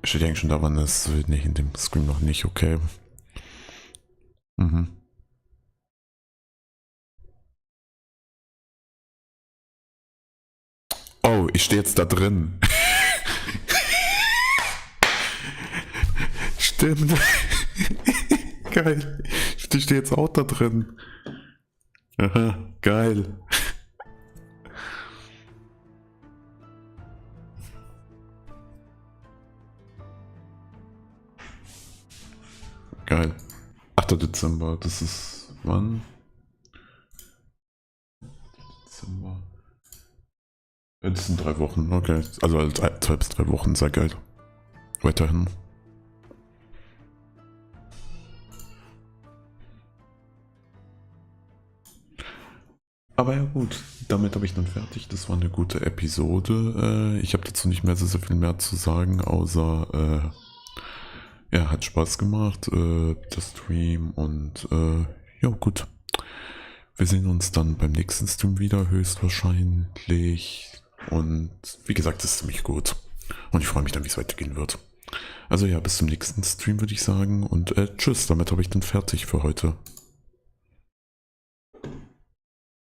[SPEAKER 1] Steht eigentlich schon da, wann das nicht in dem Screen noch nicht, okay. Mhm. Oh, ich stehe jetzt da drin. Stimmt. Geil. Ich stehe jetzt auch da drin. Aha, geil. Geil. 8. Dezember, das ist wann? Dezember. Ja, das sind 3 Wochen, okay. Also 2 bis 3 Wochen, sehr geil. Weiterhin. Aber ja gut, damit habe ich dann fertig. Das war eine gute Episode. Ich habe dazu nicht mehr so viel mehr zu sagen, außer ja, hat Spaß gemacht, der Stream und ja gut. Wir sehen uns dann beim nächsten Stream wieder, höchstwahrscheinlich. Und wie gesagt, das ist ziemlich gut. Und ich freue mich dann, wie es weitergehen wird. Also ja, bis zum nächsten Stream würde ich sagen. Und tschüss, damit habe ich dann fertig für heute.